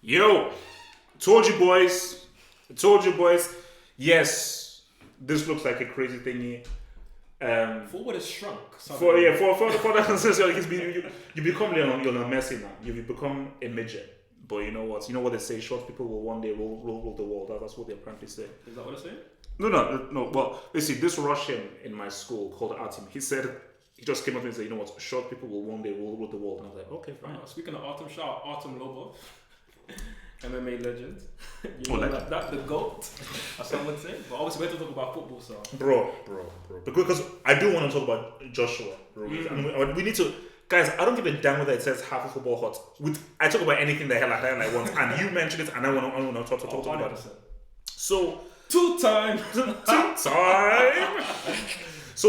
Yo, told you boys. Told you boys. Yes, this looks like a crazy thingy. Forward has shrunk. For that consistency, you become Lionel Messi now. You become a midget. But you know what? You know what they say? Short people will one day rule the world. That's what they apparently say. Is that what they're saying? No. Well, listen, this Russian in my school called Artem, he just came up and said, you know what? Short people will one day rule the world. And I was like, okay, fine. Speaking of Artem, shout out Artem Lobov, MMA legend. That the GOAT, as some would say. But obviously, we're to talk about football, so. Bro. Because I do want to talk about Joshua Ruiz. And we need to. Guys, I don't give a damn whether it says half of football hot. I talk about anything the hell I want. And you mentioned it, and I want to talk about it. So. Two time. So,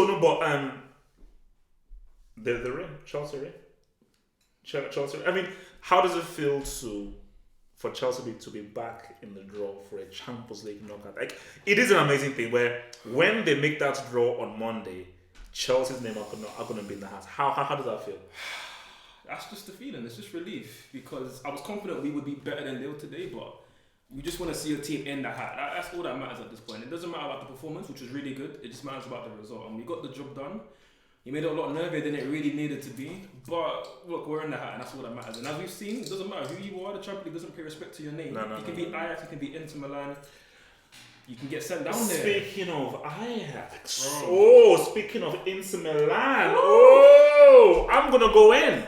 no, but, they're in. Chelsea, right? Chelsea. I mean, how does it feel for Chelsea to be back in the draw for a Champions League knockout? Like, it is an amazing thing where when they make that draw on Monday, Chelsea's name are going to be in the hat. How does that feel? That's just the feeling. It's just relief because I was confident we would be better than Lille today, but we just want to see a team in the hat. That's all that matters at this point. It doesn't matter about the performance, which was really good. It just matters about the result. And we got the job done. He made it a lot nervier than it really needed to be. But look, we're in the hat, and that's all that matters. And as we've seen, it doesn't matter who you are. The Champions League doesn't pay respect to your name. You can be Ajax, you can be Inter Milan. You can get sent down there. Speaking of Ajax. Speaking of Inter Milan. I'm going to go in.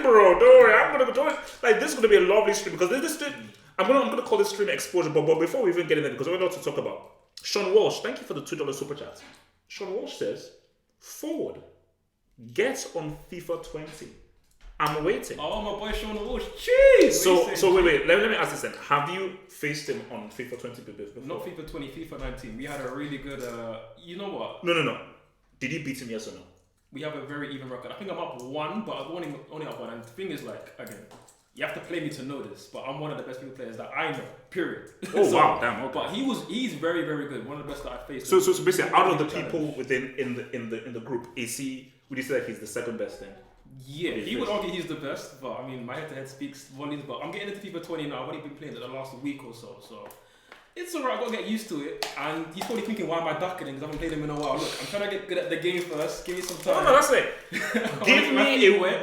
Bro. Don't worry. I'm going to go in. Like, this is going to be a lovely stream because this stream, I'm going to call this stream exposure. But before we even get in there, because we're not to talk about Sean Walsh. Thank you for the $2 super chat. Sean Walsh says, forward, get on FIFA 20. I'm waiting. Oh, my boy Sean Walsh. Jeez. So wait. Let me ask this then. Have you faced him on FIFA 20 before? Not FIFA 20, FIFA 19. We had a really good, you know what? No. Did you beat him, yes or no? We have a very even record. I think I'm up 1, but I'm only up 1. And the thing is, like, again, you have to play me to know this, but I'm one of the best people players that I know, period. Wow, damn, okay. But he's very, very good. One of the best that I've faced. So basically, out of the people within in the group, would you say that he's the second best then? Yeah, he would argue he's the best, but I mean, my head-to-head speaks volumes. But I'm getting into FIFA 20 now. I've only been playing it the last week or so, so it's alright. I've got to get used to it. And he's probably thinking, why am I ducking him? Because I haven't played him in a while. Look, I'm trying to get good at the game first. Give me some time. No, that's it.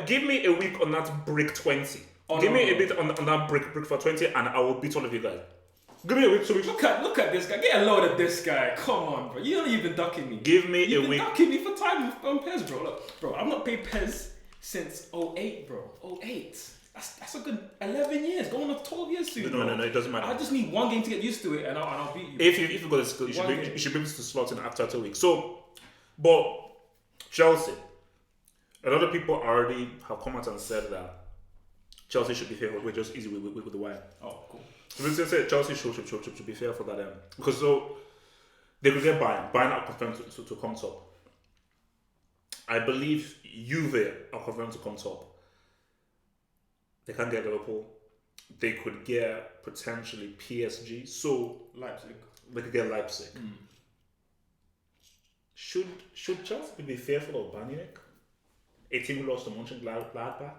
give me a week on that brick 20. Give me a bit on that brick for 20, and I will beat all of you guys. Give me a week, 2 weeks. Look at this guy. Get a load of this guy. Come on, bro. You know you've been ducking me. Give me you've a week. You've been ducking me for time on PES, bro. Look, bro, I've not paid PES since 08, bro. 08. That's a good 11 years. Going on 12 years soon. No, it doesn't matter. I just need one game to get used to it, and I'll beat you. If you've got the skill, you should be able to slot in after 2 weeks. So, but Chelsea, a lot of people already have come out and said that Chelsea should be fair. We're just easy with the wire. Oh, cool. So we say Chelsea should be fair for that because so they could get Bayern. Bayern are confirmed to come top. I believe Juve are confirmed to come top. They can't get Liverpool. They could get potentially PSG. So Leipzig. They could get Leipzig. Should Chelsea be fearful of Bayern? A team who lost to Mönchengladbach?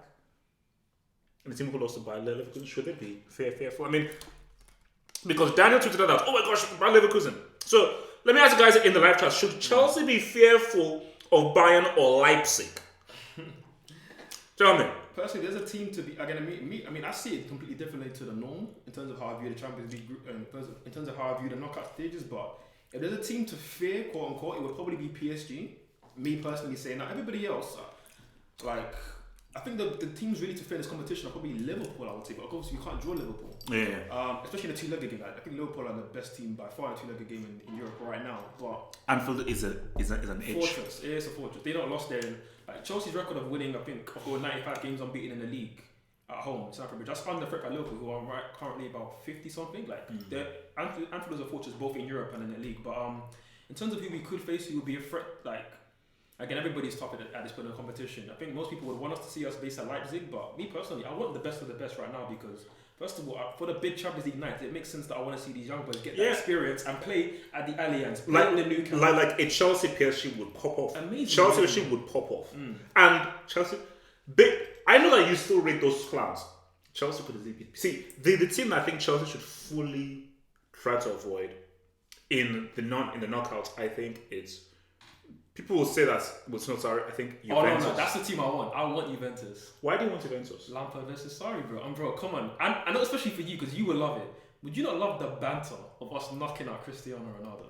And the team who lost to Bayer Leverkusen, should they be fearful? I mean, because Daniel tweeted out, oh my gosh, Bayer Leverkusen. So let me ask you guys in the live chat, should Chelsea be fearful of Bayern or Leipzig? Tell me. Personally, there's a team to be. Again, I mean, I see it completely differently to the norm in terms of how I view the Champions League group, in terms of how I view the knockout stages. But if there's a team to fear, quote unquote, it would probably be PSG. Me personally saying that. Everybody else, like, I think the teams really to fear this competition are probably Liverpool, I would say. But of course, you can't draw Liverpool. Yeah. Especially in a two-legged game. I think Liverpool are the best team by far in a two-legged game in Europe right now. But Anfield is an edge. Fortress. It is a fortress. They not lost there. Like Chelsea's record of winning, I think, over 95 games unbeaten in the league at home, Stamford Bridge. That's under threat by Liverpool, who are currently about 50 something. Like Anfield is a fortress both in Europe and in the league. But in terms of who we could face, who would be a threat, like. Again, everybody's top at this point in the competition. I think most people would want us to see us based at Leipzig, but me personally, I want the best of the best right now because, first of all, for the big Champions League night, it makes sense that I want to see these young boys get that experience and play at the Allianz, play in the new camp. Like a Chelsea PSG would pop off. Amazing. Chelsea would pop off. And Chelsea, I know that you still rate those clowns. Chelsea could easily beat. See, the team that I think Chelsea should fully try to avoid in the knockouts, I think it's. People will say that was not sorry. I think Juventus. Oh no, that's the team I want. I want Juventus. Why do you want Juventus? Lampard versus Sarri, bro. Come on. And I know especially for you because you will love it. Would you not love the banter of us knocking out Cristiano Ronaldo?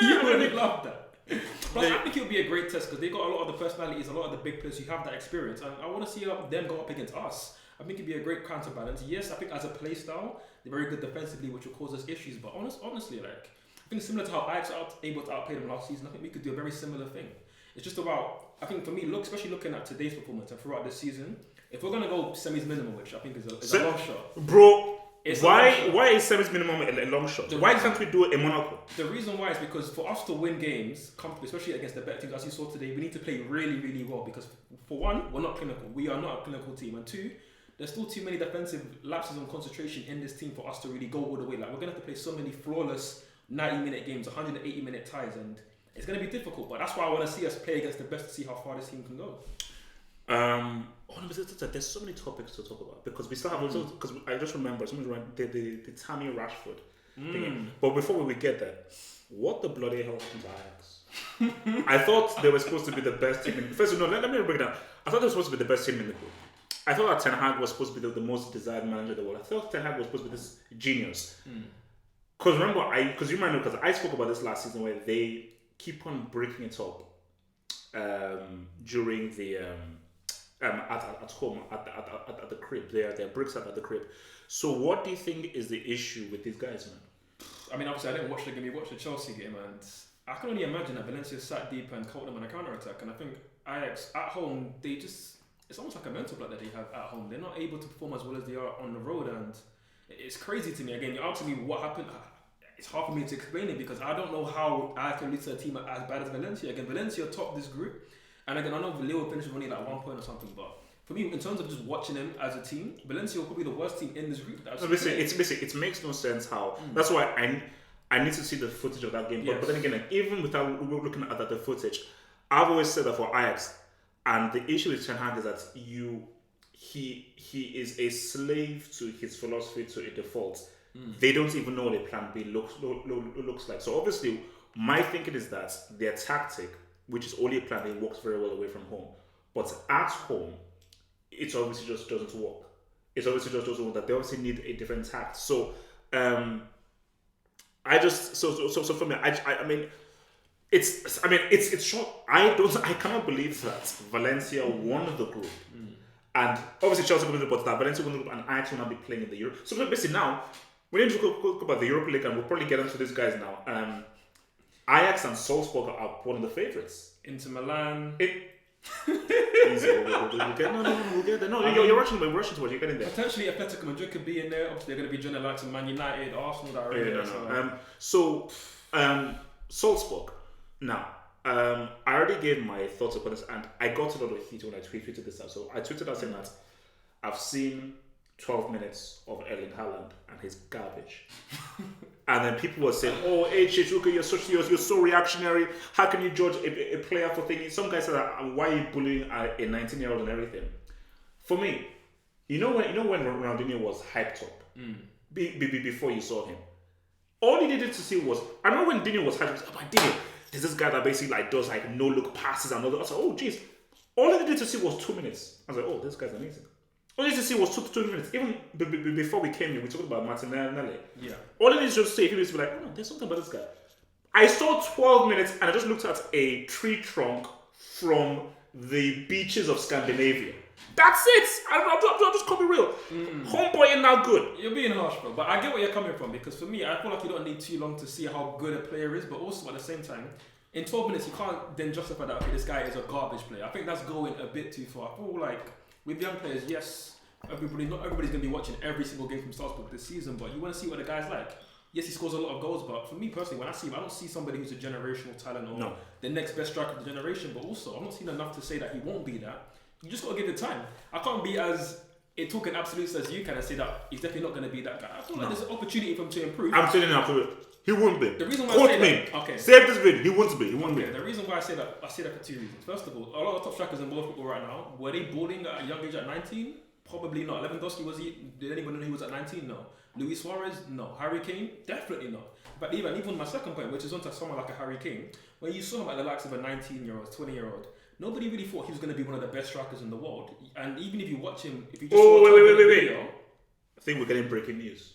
You wouldn't love that. Plus, I think it'll be a great test because they got a lot of the personalities, a lot of the big players who have that experience, and I want to see them go up against us. I think it'd be a great counterbalance. Yes, I think as a play style, they're very good defensively, which will cause us issues. But honestly, like I think similar to how Ajax were able to outplay them last season, I think we could do a very similar thing. It's just about, I think for me, especially looking at today's performance and throughout this season, if we're gonna go semis minimum, which I think is a long shot, bro. Why is semis minimum a long shot? Why can't we do a Monaco? The reason why is because for us to win games comfortably, especially against the better teams as you saw today, we need to play really, really well because for one, we're not clinical. We are not a clinical team. And two, there's still too many defensive lapses on concentration in this team for us to really go all the way. Like we're gonna have to play so many flawless 90-minute games, 180-minute ties, and it's gonna be difficult. But that's why I want to see us play against the best to see how far this team can go. There's so many topics to talk about because we still have because I just remember someone ran the Tammy Rashford thing. But before we get there, what the bloody hell happened to Ajax? I thought they were supposed to be the best team. First, no, let me break it down. I thought they were supposed to be the best team in the group. I thought that Ten Hag was supposed to be the most desired manager in the world. I thought Ten Hag was supposed to be this genius. Because remember, because you might know, because I spoke about this last season where they keep on breaking it up during the. At home, at the crib. Their bricks at the crib. So what do you think is the issue with these guys, man? I mean, obviously I didn't watch the game, I watched the Chelsea game, and I can only imagine that Valencia sat deep and caught them on a counter-attack, and I think Ajax, at home, it's almost like a mental block that they have at home. They're not able to perform as well as they are on the road, and it's crazy to me. Again, you're asking me what happened. It's hard for me to explain it because I don't know how I can lead to a team as bad as Valencia. Again, Valencia topped this group. And again, I know Lille finished with only like 1 point or something, but for me, in terms of just watching them as a team, Valencia will probably be the worst team in this group. It makes no sense how. That's why I need to see the footage of that game. Yes. But then again, like, even without looking at the footage, I've always said that for Ajax, and the issue with Ten Hag is that he is a slave to his philosophy to a default. They don't even know what a plan B looks like. So obviously, my thinking is that their tactic, which is only a plan that works very well away from home. But at home, it obviously just doesn't work. It obviously just doesn't work. That they obviously need a different tact. So, so for me, I mean, it's short. I cannot believe that Valencia won the group, and obviously Chelsea won the group, but that Valencia won the group, and Ajax will not be playing in the Euro. So basically now we need to go about the Europa League, and we'll probably get into these guys now. Ajax and Salzburg are one of the favourites. Inter Milan. Easy. We'll get there. No, you're rushing towards. You're getting there. Potentially, Atletico Madrid could be in there. Obviously, they're going to be joining like to Man United, Arsenal. That are in there. Salzburg. Now, I already gave my thoughts upon this, and I got a lot of heat when I tweeted this out. So I tweeted out saying that I've seen 12 minutes of Erling Haaland and his garbage. And then people were saying, "Oh, Chuka, you're so reactionary. How can you judge a player for thinking?" Some guys said, "Why are you bullying a 19-year-old and everything?" For me, you know when Ronaldinho was hyped up before you saw him, all you needed to see was, I remember when Dino was hyped up, "Oh my Dino, there's this guy that basically like does like no look passes and all that." I was like, "Oh jeez." All I needed to see was 2 minutes. I was like, "Oh, this guy's amazing." All I needed to see was 2 minutes. Even before we came here, we talked about Martinelli. Yeah. All I needed to say, he was like, "Oh no, there's something about this guy." I saw 12 minutes and I just looked at a tree trunk from the beaches of Scandinavia. That's it. I'm just gonna be real. Homeboy ain't now good. You're being harsh, bro. But I get where you're coming from because for me, I feel like you don't need too long to see how good a player is. But also at the same time, in 12 minutes, you can't then justify that, okay, this guy is a garbage player. I think that's going a bit too far. I feel like with young players, yes, not everybody's going to be watching every single game from Salzburg this season, but you want to see what the guy's like. Yes, he scores a lot of goals, but for me personally, when I see him, I don't see somebody who's a generational talent or the next best striker of the generation, but also I'm not seeing enough to say that he won't be that. You just got to give it time. I can't be as talking absolutes as you can and say that he's definitely not going to be that guy. I feel like there's an opportunity for him to improve. I'm telling you, he won't be. The reason why I say that, okay. Save this video. He won't be. He won't be. The reason why I say that for two reasons. First of all, a lot of top strikers in world football right now, were they balling at a young age at 19? Probably not. Lewandowski, did anyone know he was at 19? No. Luis Suarez? No. Harry Kane? Definitely not. But even my second point, which is onto someone like a Harry Kane, when you saw him at the likes of a 19-year-old, 20-year-old, nobody really thought he was going to be one of the best strikers in the world. And even if you watch him, if you just wait. I think we're getting breaking news.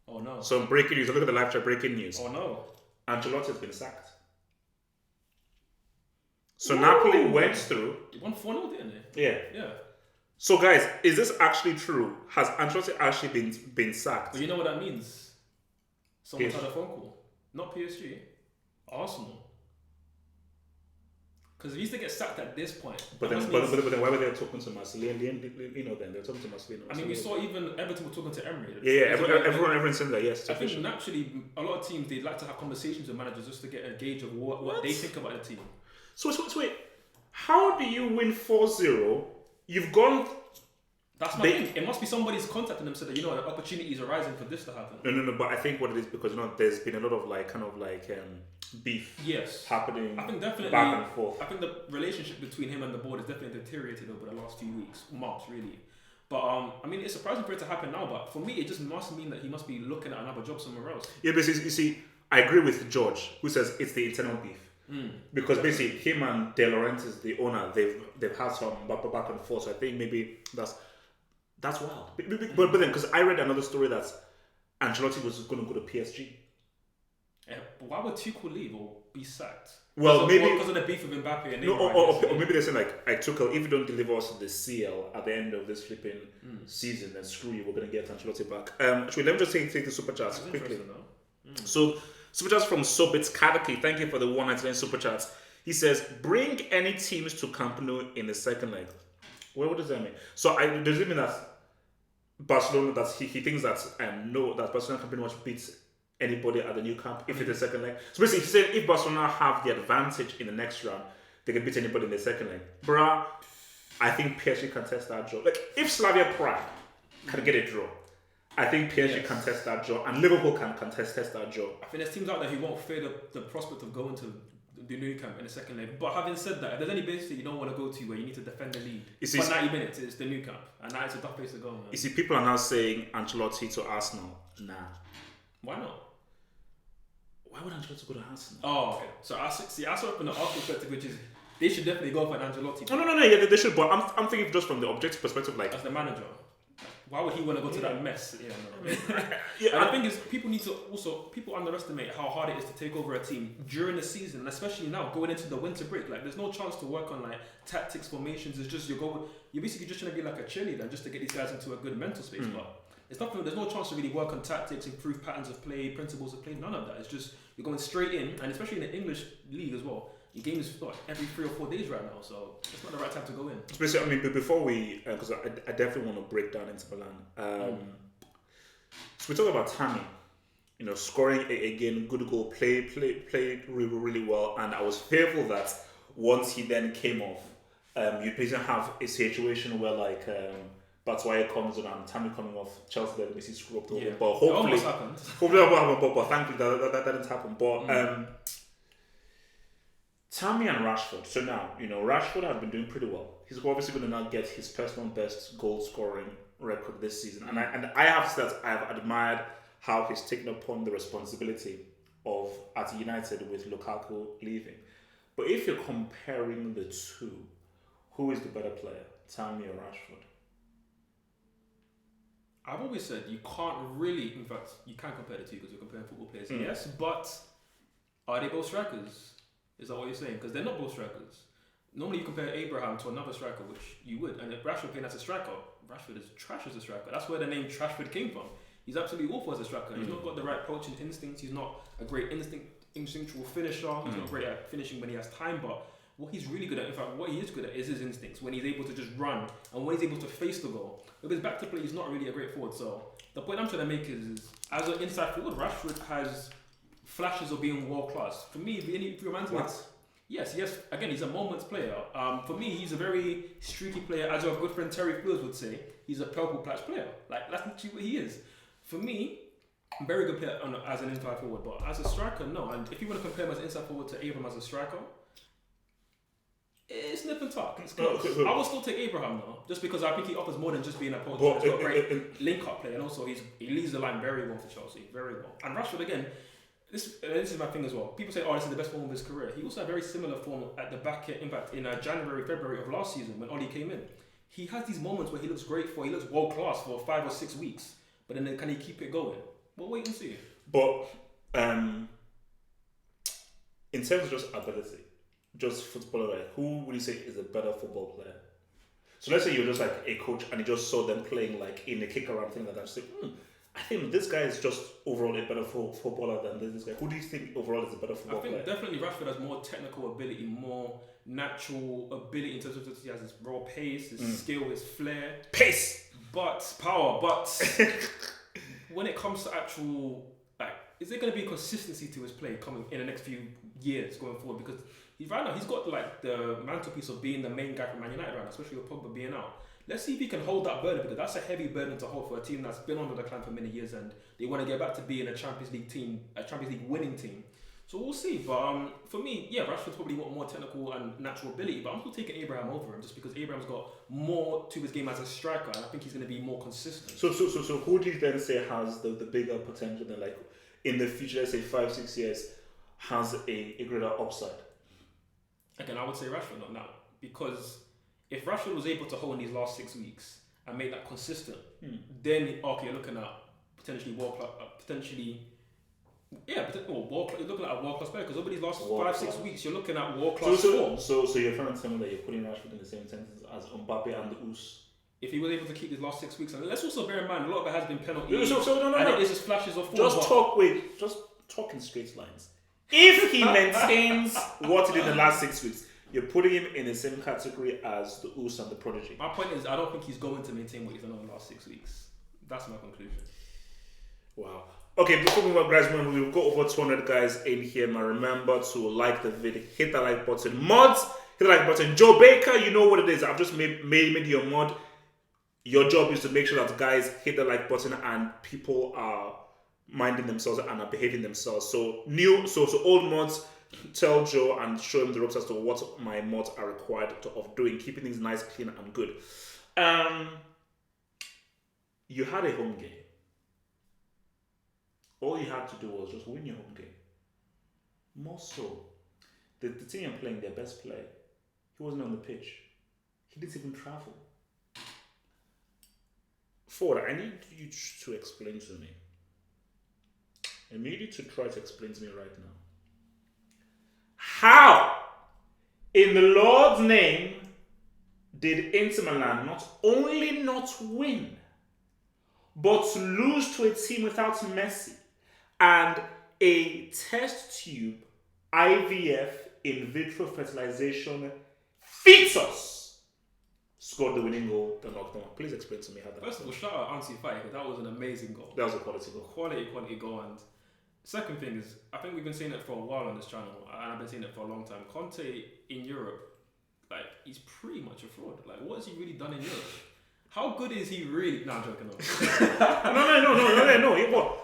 Oh no. So breaking news, look at the live chat, breaking news. Oh no. Ancelotti has been sacked. So Napoli went through. They won 4-0, didn't they? Yeah. So guys, is this actually true? Has Ancelotti actually been sacked? But you know what that means? Someone's had a phone call. Not PSG. Arsenal. Because if he used to get sacked at this point. But then why were they talking to Marcelino? Then they're talking to Marcelino. I mean, we saw even Everton were talking to Emery. Everyone said that, yes. I think naturally, a lot of teams, they'd like to have conversations with managers just to get a gauge of what they think about the team. So wait. How do you win 4-0? You've gone... That's my thing. It must be somebody's contacting them so that, an opportunity is arising for this to happen. No, but I think what it is, because, there's been a lot of, beef happening. I think definitely back and forth. I think the relationship between him and the board has definitely deteriorated over the last few weeks, months, really. But, it's surprising for it to happen now, but for me, it just must mean that he must be looking at another job somewhere else. Yeah, but you see, I agree with George, who says it's the internal beef. Because basically, him and De Laurentiis, the owner, they've had some back and forth. So I think maybe that's wild. But then, because I read another story that Ancelotti was going to go to PSG. Yeah, but why would Tuchel leave or be sacked? Well, maybe because of the beef with Mbappe and Neymar. Or maybe they're saying Tuchel, if you don't deliver us the CL at the end of this flipping season, then screw you. We're going to get Ancelotti back. Let me just take the super chats quickly. So. Super chats from Sobits Kadaki. Thank you for the 199 super chats. He says, bring any teams to Camp Nou in the second leg. Well, what does that mean? So does it mean that Barcelona, that he thinks that that Barcelona can pretty much beat anybody at the new camp if it's the second leg? So basically, he said if Barcelona have the advantage in the next round, they can beat anybody in the second leg. Bruh, I think PSG can test that draw. If Slavia Prague can get a draw, I think PSG can test that draw, and Liverpool can test that draw. I think there's teams out there who won't fear the prospect of going to the new camp in the second leg. But having said that, if there's any base that you don't want to go to where you need to defend the lead for 90 minutes, it's the new camp, and that is a tough place to go. Man. You see, people are now saying Ancelotti to Arsenal. Nah. Why not? Why would Ancelotti go to Arsenal? Oh, okay. So I saw it from the Arsenal perspective, which is they should definitely go for an Ancelotti. No, yeah, they should. But I'm thinking just from the objective perspective, as the manager. Why would he want to go to that mess? Yeah, no. And the thing is, people underestimate how hard it is to take over a team during the season, and especially now going into the winter break. There's no chance to work on tactics, formations. It's just you're basically just trying to be like a cheerleader just to get these guys into a good mental space. But there's no chance to really work on tactics, improve patterns of play, principles of play. None of that. It's just you're going straight in, and especially in the English league as well. Your game is every 3 or 4 days right now, so it's not the right time to go in. Especially, but before we, because I definitely want to break down into Milan. So we talk about Tammy, scoring again, good goal, played really, really well, and I was fearful that once he then came off, you'd basically have a situation where Batshuayi comes on and Tammy coming off, Chelsea then basically screw up the whole. But hopefully that will happen. But thankfully that didn't happen. But Tammy and Rashford. So now, Rashford has been doing pretty well. He's obviously going to now get his personal best goal scoring record this season. And I have to say that I have admired how he's taken upon the responsibility of at United with Lukaku leaving. But if you're comparing the two, who is the better player, Tammy or Rashford? I've always said you can't really, in fact, you can compare the two because you're comparing football players. Yes, but are they both strikers? Is that what you're saying? Because they're not both strikers. Normally you compare Abraham to another striker, which you would. And if Rashford playing as a striker, Rashford is trash as a striker. That's where the name Trashford came from. He's absolutely awful as a striker. He's not got the right poaching instincts. He's not a great instinctual finisher. He's not great at finishing when he has time. But what he's really good at, in fact, what he is good at is his instincts. When he's able to just run and when he's able to face the goal. With his back to play, he's not really a great forward. So the point I'm trying to make is as an inside forward, Rashford has flashes of being world class. For me, if you reminds me, yes. Again, he's a moments player. For me, he's a very streaky player. As our good friend Terry Fields would say, he's a purple patch player. That's literally what he is. For me, very good player as an inside forward, but as a striker, no. And if you want to compare him as an inside forward to Abraham as a striker, It's nip and tuck. It's No, close. okay. I will still take Abraham though, just because I think he offers more than just being a poacher. But He's got a great link-up play, and also he leads the line very well for Chelsea, very well. And Rashford again, this is my thing as well. People say, "Oh, this is the best form of his career." He also had very similar form at the back end. In fact, in January, February of last season when Oli came in, he has these moments where he looks world class for 5 or 6 weeks. But then can he keep it going? We'll wait and see. But in terms of just ability, just footballer, like, who would you say is a better football player? So let's say you're just like a coach and you just saw them playing like in a kick around thing like that. So, I think this guy is just overall a better footballer than this guy. Who do you think overall is a better football player? I think definitely Rashford has more technical ability, more natural ability in terms of he has his raw pace, his skill, his flair. Pace! But power, when it comes to actual, like, is there going to be consistency to his play coming in the next few years going forward? Because right now he's got like the mantelpiece of being the main guy for Man United right now, especially with Pogba being out. Let's see if he can hold that burden, because that's a heavy burden to hold for a team that's been on the decline for many years and they want to get back to being a Champions League team, a Champions League winning team. So we'll see. But for me, yeah, Rashford's probably got more technical and natural ability, but I'm still taking Abraham over him just because Abraham's got more to his game as a striker, and I think he's going to be more consistent. So who do you then say has the bigger potential than, like, in the future, let's say 5-6 years, has a greater upside? Again, I would say Rashford, not now, because if Rashford was able to hold in these last 6 weeks and make that consistent, then you're looking at potentially you're looking at a world-class player, because over these last 5-6 weeks, you're looking at world-class form. So you're trying to tell me that you're putting Rashford in the same sentence as Mbappe and the Oos? If he was able to keep these last 6 weeks, and let's also bear in mind, a lot of it has been penalties, No. it is just flashes of form. Just talk in straight lines. If he maintains what he did in the last 6 weeks, you're putting him in the same category as the Oos and the Prodigy. My point is, I don't think he's going to maintain what he's done over the last 6 weeks. That's my conclusion. Wow. Okay, before we move on, guys, we've got over 200 guys in here. Now remember to like the video, hit the like button. Mods, hit the like button. Joe Baker, you know what it is. I've just made your mod. Your job is to make sure that guys hit the like button and people are minding themselves and are behaving themselves. So old mods, tell Joe and show him the ropes as to what my mods are required of doing, keeping things nice, clean, and good. You had a home game. All you had to do was just win your home game. More so, the team you're playing, their best player, he wasn't on the pitch. He didn't even travel. Ford, I need you to explain to me. I need you to try to explain to me right now. How, in the Lord's name, did Inter Milan not only not win, but to lose to a team without Messi and a test tube IVF in vitro fertilization fetus scored the winning goal that knocked them out? Please explain to me how that First of all, shout out Ansu Fati, because that was an amazing goal. That was a quality goal. Quality goal. And second thing is, I think we've been seeing it for a while on this channel, and I've been seeing it for a long time. Conte in Europe, like, he's pretty much a fraud. Like, what has he really done in Europe? How good is he really? No, I'm joking. No.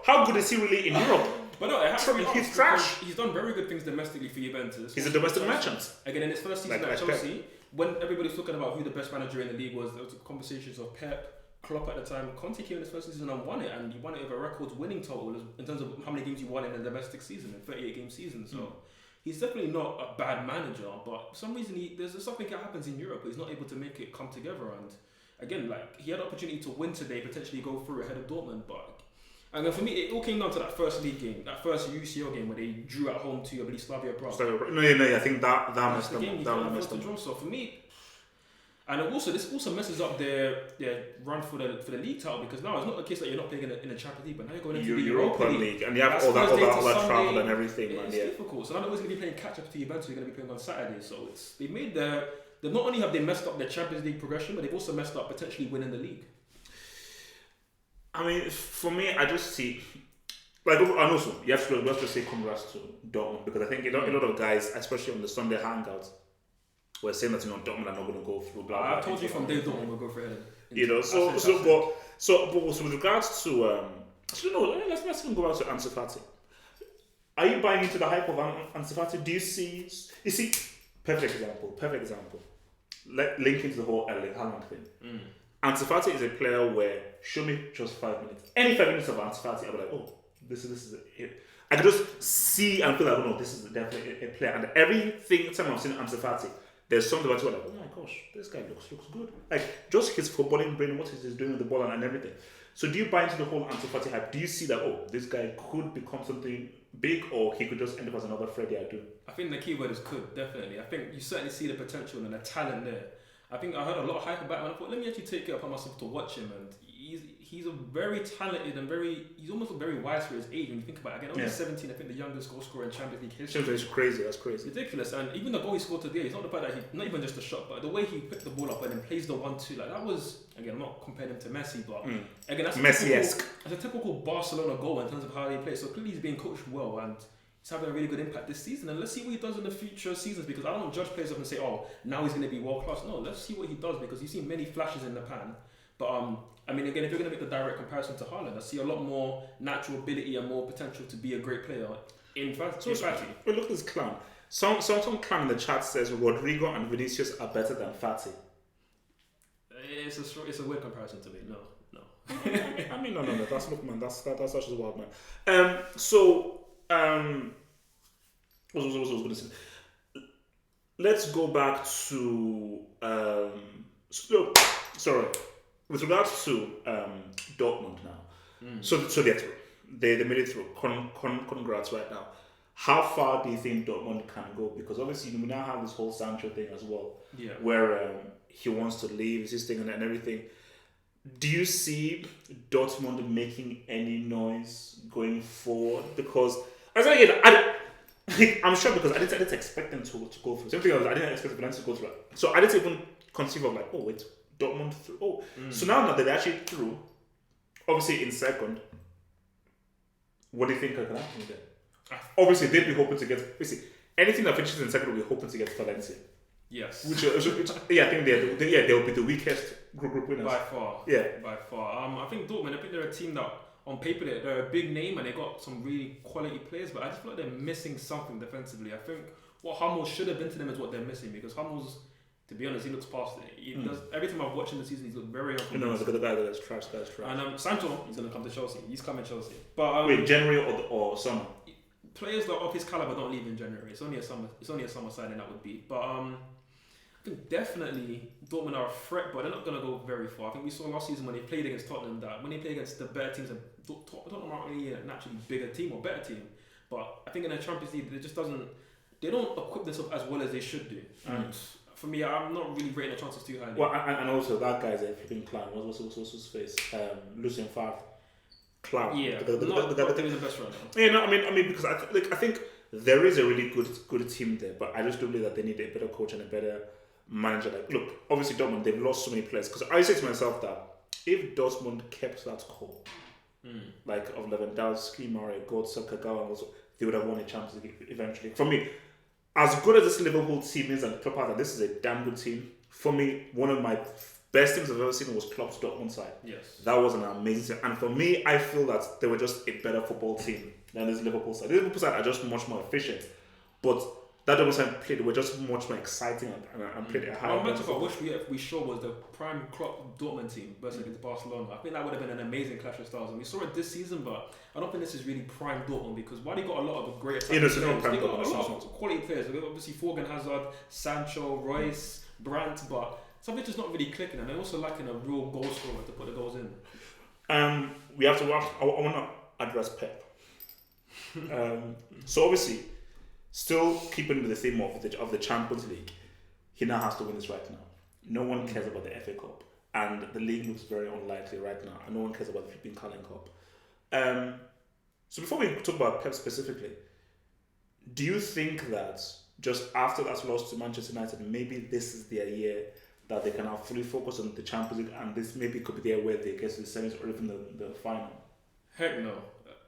How good is he really in Europe? But no, it has to be he's trash. He's done very good things domestically for Juventus. He's a domestic merchant. Again, in his first season at Chelsea, when everybody was talking about who the best manager in the league was, there was conversations of Pep, Klopp at the time. Conte came in his first season and won it, and he won it with a records-winning total in terms of how many games he won in a domestic season, a 38-game season. So he's definitely not a bad manager, but for some reason there's something that happens in Europe. He's not able to make it come together, and again, like, he had the opportunity to win today, potentially go through ahead of Dortmund, but and then for me, it all came down to that first league game, that first UCL game where they drew at home to, I believe, Slavia Prague. I think that messed them up. That messed them up. So for me, and this also messes up their run for the league title, because now it's not the case that you're not playing in the Champions League, but now you're going into the Europa League, and you have all that travel and everything. It's difficult. So now they're always going to be playing catch up to Juventus. You're going to be playing on Saturday. So not only have they messed up their Champions League progression, but they've also messed up potentially winning the league. I mean, for me, I just see, like, and also you have to say congrats to Dortmund, because I think a lot of guys, especially on the Sunday hangouts, were saying that Dortmund are not going to go through. Blah, blah, I told you from day Dortmund will go for it. But with regards to let's even go back to Ansu Fati. Are you buying into the hype of Ansu Fati? Do you see? Perfect example. Link into the whole Erling Haaland thing. Ansu Fati is a player where show me just 5 minutes. Any 5 minutes of Ansu Fati, I'll be like, oh, this is it. I could just see and feel like, oh no, this is definitely a player. And everything time I've seen Ansu Fati, there's something about it like, oh my gosh, this guy looks good. Like just his footballing brain, what he's doing with the ball and everything. So do you buy into the whole Ansu Fati hype? Do you see that, oh, this guy could become something big, or he could just end up as another Freddie Adu? I think the key word is could, definitely. I think you certainly see the potential and the talent there. I think I heard a lot of hype about him, and I thought, let me actually take it upon myself to watch him. And he's a very talented and he's almost very wise for his age when you think about it. Again, only 17, I think the youngest goal scorer in Champions League history. That's crazy. Ridiculous. And even the goal he scored today, it's not the fact that not even just a shot, but the way he picked the ball up and then plays the 1-2, like that was, again, I'm not comparing him to Messi, but again, that's Messi-esque. That's a typical Barcelona goal in terms of how they play. So clearly he's being coached well, and he's having a really good impact this season, and let's see what he does in the future seasons, because I don't judge players up and say, oh, now he's going to be world class. No, let's see what he does, because you've seen many flashes in the pan. But I mean, again, if you're going to make the direct comparison to Haaland, I see a lot more natural ability and more potential to be a great player. In fact, look at this clown. Some clown in the chat says Rodrigo and Vinicius are better than Fati. It's a weird comparison to me. No. I mean, no. That's look, man. That's actually wild, man. What was I going to say? Let's go back to sorry. With regards to Dortmund now, so they're through. They made it through. Congrats right now. How far do you think Dortmund can go? Because obviously we now have this whole Sancho thing as well, where he wants to leave, his thing and everything. Do you see Dortmund making any noise going forward? Because I'm sure, because I didn't expect them to go through. Same thing, I didn't expect Valencia to go through. So I didn't even conceive of like, oh wait, Dortmund through. So now that they're actually through, obviously in second, what do you think can happen there? Obviously they'd be hoping to get. Anything that finishes in second, we're hoping to get Valencia. Yes. Which I think they'll be the weakest group winners by far. Yeah, by far. I think Dortmund. I think they're a team that on paper they're a big name and they got some really quality players, but I just feel like they're missing something defensively. I think what Hummels should have been to them is what they're missing, because Hummels, to be honest, he looks past it. He does, every time I've watched him this season, he's looked very unconvincing. No, the guy that's trash. And Sancho, he's going to come to Chelsea. He's coming to Chelsea. But wait, January or summer? Players that of his caliber don't leave in January. It's only a summer signing, that would be. But I think definitely Dortmund are a threat, but they're not going to go very far. I think we saw last season when they played against Tottenham that when they play against the better teams, Tottenham aren't really a naturally bigger team or better team. But I think in the Champions League, they don't equip themselves as well as they should do. And for me, I'm not really rating the chances too highly. Well, and also that guy's a flipping clown. What's his face? Lucien Favre. Clown. Yeah, the guy was the best right now. Yeah, no, I mean because I think there is a really good team there, but I just do believe that they need a better coach and a better manager. Like, look, obviously Dortmund, they've lost so many players. Because I say to myself that if Dortmund kept that core, like of Lewandowski, Mare, Götze, Kagawa, they would have won a Champions League eventually. For me, as good as this Liverpool team is and Klopp has, and this is a damn good team. For me, one of my best teams I've ever seen was Klopp's Dortmund side. Yes. That was an amazing team. And for me, I feel that they were just a better football team than this Liverpool side. The Liverpool side are just much more efficient. But that Dortmund side were just much more exciting and played a higher level. What I wish we saw was the prime Klopp Dortmund team versus against Barcelona. I think that would have been an amazing clash of styles. And we saw it this season, but I don't think this is really prime Dortmund, because while they got a lot of great players, they got a lot of quality players. Obviously, Forgan Hazard, Sancho, Ruiz, Brandt, but something's just not really clicking, and they're also lacking a real goal scorer to put the goals in. We have to watch. I want to address Pep. So obviously, still keeping with the theme of the Champions League, he now has to win this right now. No one cares about the FA Cup, and the league looks very unlikely right now, and no one cares about the flipping Carling Cup. So before we talk about Pep specifically, do you think that just after that loss to Manchester United, maybe this is their year that they can now fully focus on the Champions League, and this maybe could be their way they get to the semis or even the final? Heck no.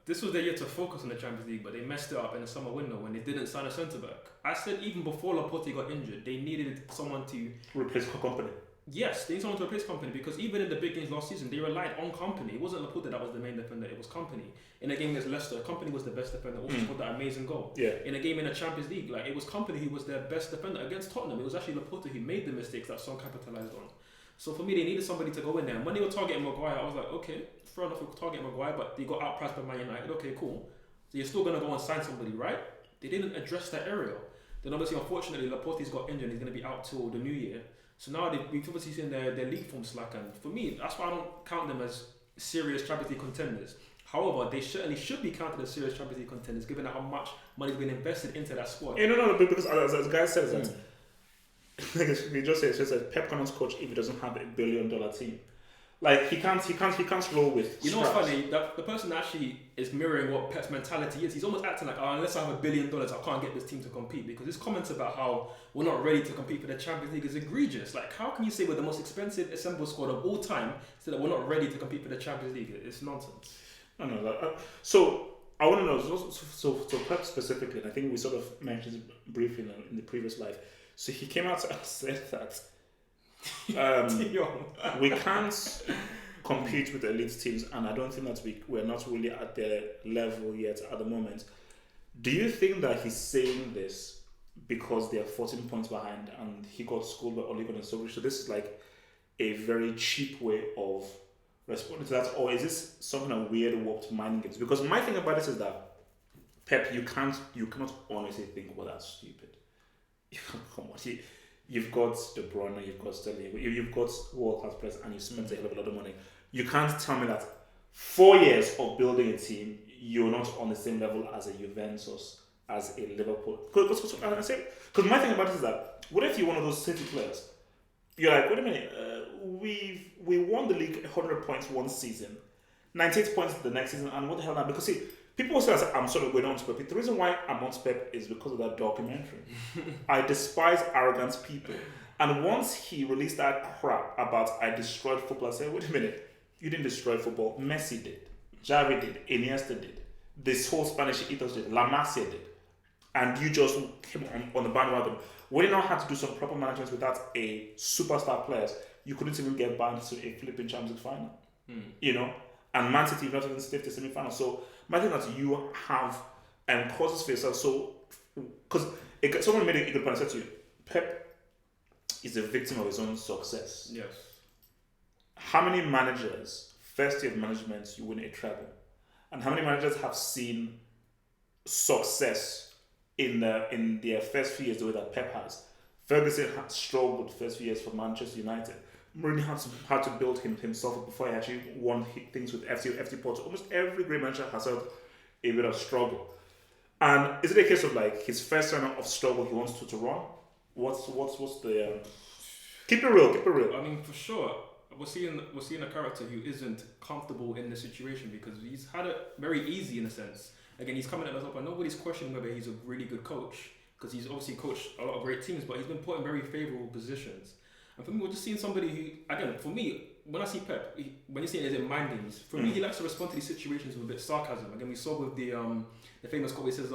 This was their year to focus on the Champions League, but they messed it up in the summer window when they didn't sign a centre-back. I said even before Laporte got injured, they needed someone to replace Company. Yes, they need someone to replace Company because even in the big games last season, they relied on Company. It wasn't Laporte that was the main defender, it was Company. In a game against Leicester, Company was the best defender, also scored that amazing goal. Yeah. In a game in the Champions League, like it was Company who was their best defender against Tottenham. It was actually Laporte who made the mistakes that Son capitalised on. So for me, they needed somebody to go in there. And when they were targeting Maguire, I was like, okay, fair enough, we're targeting Maguire, but they got outpriced by Man United. Okay, cool. So you're still going to go and sign somebody, right? They didn't address that area. Then obviously, unfortunately, Laporte's got injured. He's going to be out till the new year. So now we've obviously seen their league form slack. And for me, that's why I don't count them as serious Champions League contenders. However, they certainly should be counted as serious Champions League contenders, given how much money has been invested into that squad. Yeah, no, because as guy says that, he just says Pep cannot coach if he doesn't have $1 billion team. Like he can't roll with. You know what's funny? The person that actually is mirroring what Pep's mentality is. He's almost acting like, unless I have $1 billion, I can't get this team to compete. Because his comments about how we're not ready to compete for the Champions League is egregious. Like, how can you say we're the most expensive assembled squad of all time, so that we're not ready to compete for the Champions League? It's nonsense. No. So I want to know. So Pep specifically, and I think we sort of mentioned it briefly in the previous live. So he came out and said that. We can't compete with elite teams, and I don't think that we're not really at their level yet at the moment. Do you think that he's saying this because they are 14 points behind and he got schooled by Ole Gunnar Solskjaer? So this is like a very cheap way of responding to that, or is this something a weird warped mind games? Because my thing about this is that Pep, you cannot honestly think, well, that's stupid. Come on, you've got De Bruyne, you've got Sterling, you've got world-class players, and you spent a hell of a lot of money. You can't tell me that 4 years of building a team, you're not on the same level as a Juventus, as a Liverpool. Because my thing about it is that, what if you're one of those City players? You're like, wait a minute, we won the league 100 points one season, 98 points the next season, and what the hell now? Because see, people say that I'm sort of going on to Pep. The reason why I'm on Pep is because of that documentary. I despise arrogant people. And once he released that crap about I destroyed football, I said, wait a minute, you didn't destroy football. Messi did. Xavi did. Iniesta did. This whole Spanish ethos did. La Masia did. And you just came on the bandwagon. We did not have to do some proper management without a superstar players. You couldn't even get banned to a flipping Champions League final. You know? And Man City not even stayed to semi-final. So my thing is that you have causes for yourself. So, because someone made a good point. I said to you, Pep is a victim of his own success. Yes. How many managers, first year of management, you win a treble? And how many managers have seen success in their first few years the way that Pep has? Ferguson had struggled the first few years for Manchester United. Mourinho had to build himself up before he actually won things with FC Porto. Almost every great manager has had a bit of struggle. And is it a case of like his first round of struggle he wants to run? What's the keep it real. I mean, for sure, we're seeing a character who isn't comfortable in the situation because he's had it very easy in a sense. Again, he's coming at the top and nobody's questioning whether he's a really good coach because he's obviously coached a lot of great teams, but he's been put in very favourable positions. And for me, we're just seeing somebody who, again, for me, when I see Pep, when you see it as in mind games, for me, he likes to respond to these situations with a bit of sarcasm. Again, we saw with the famous quote where he says,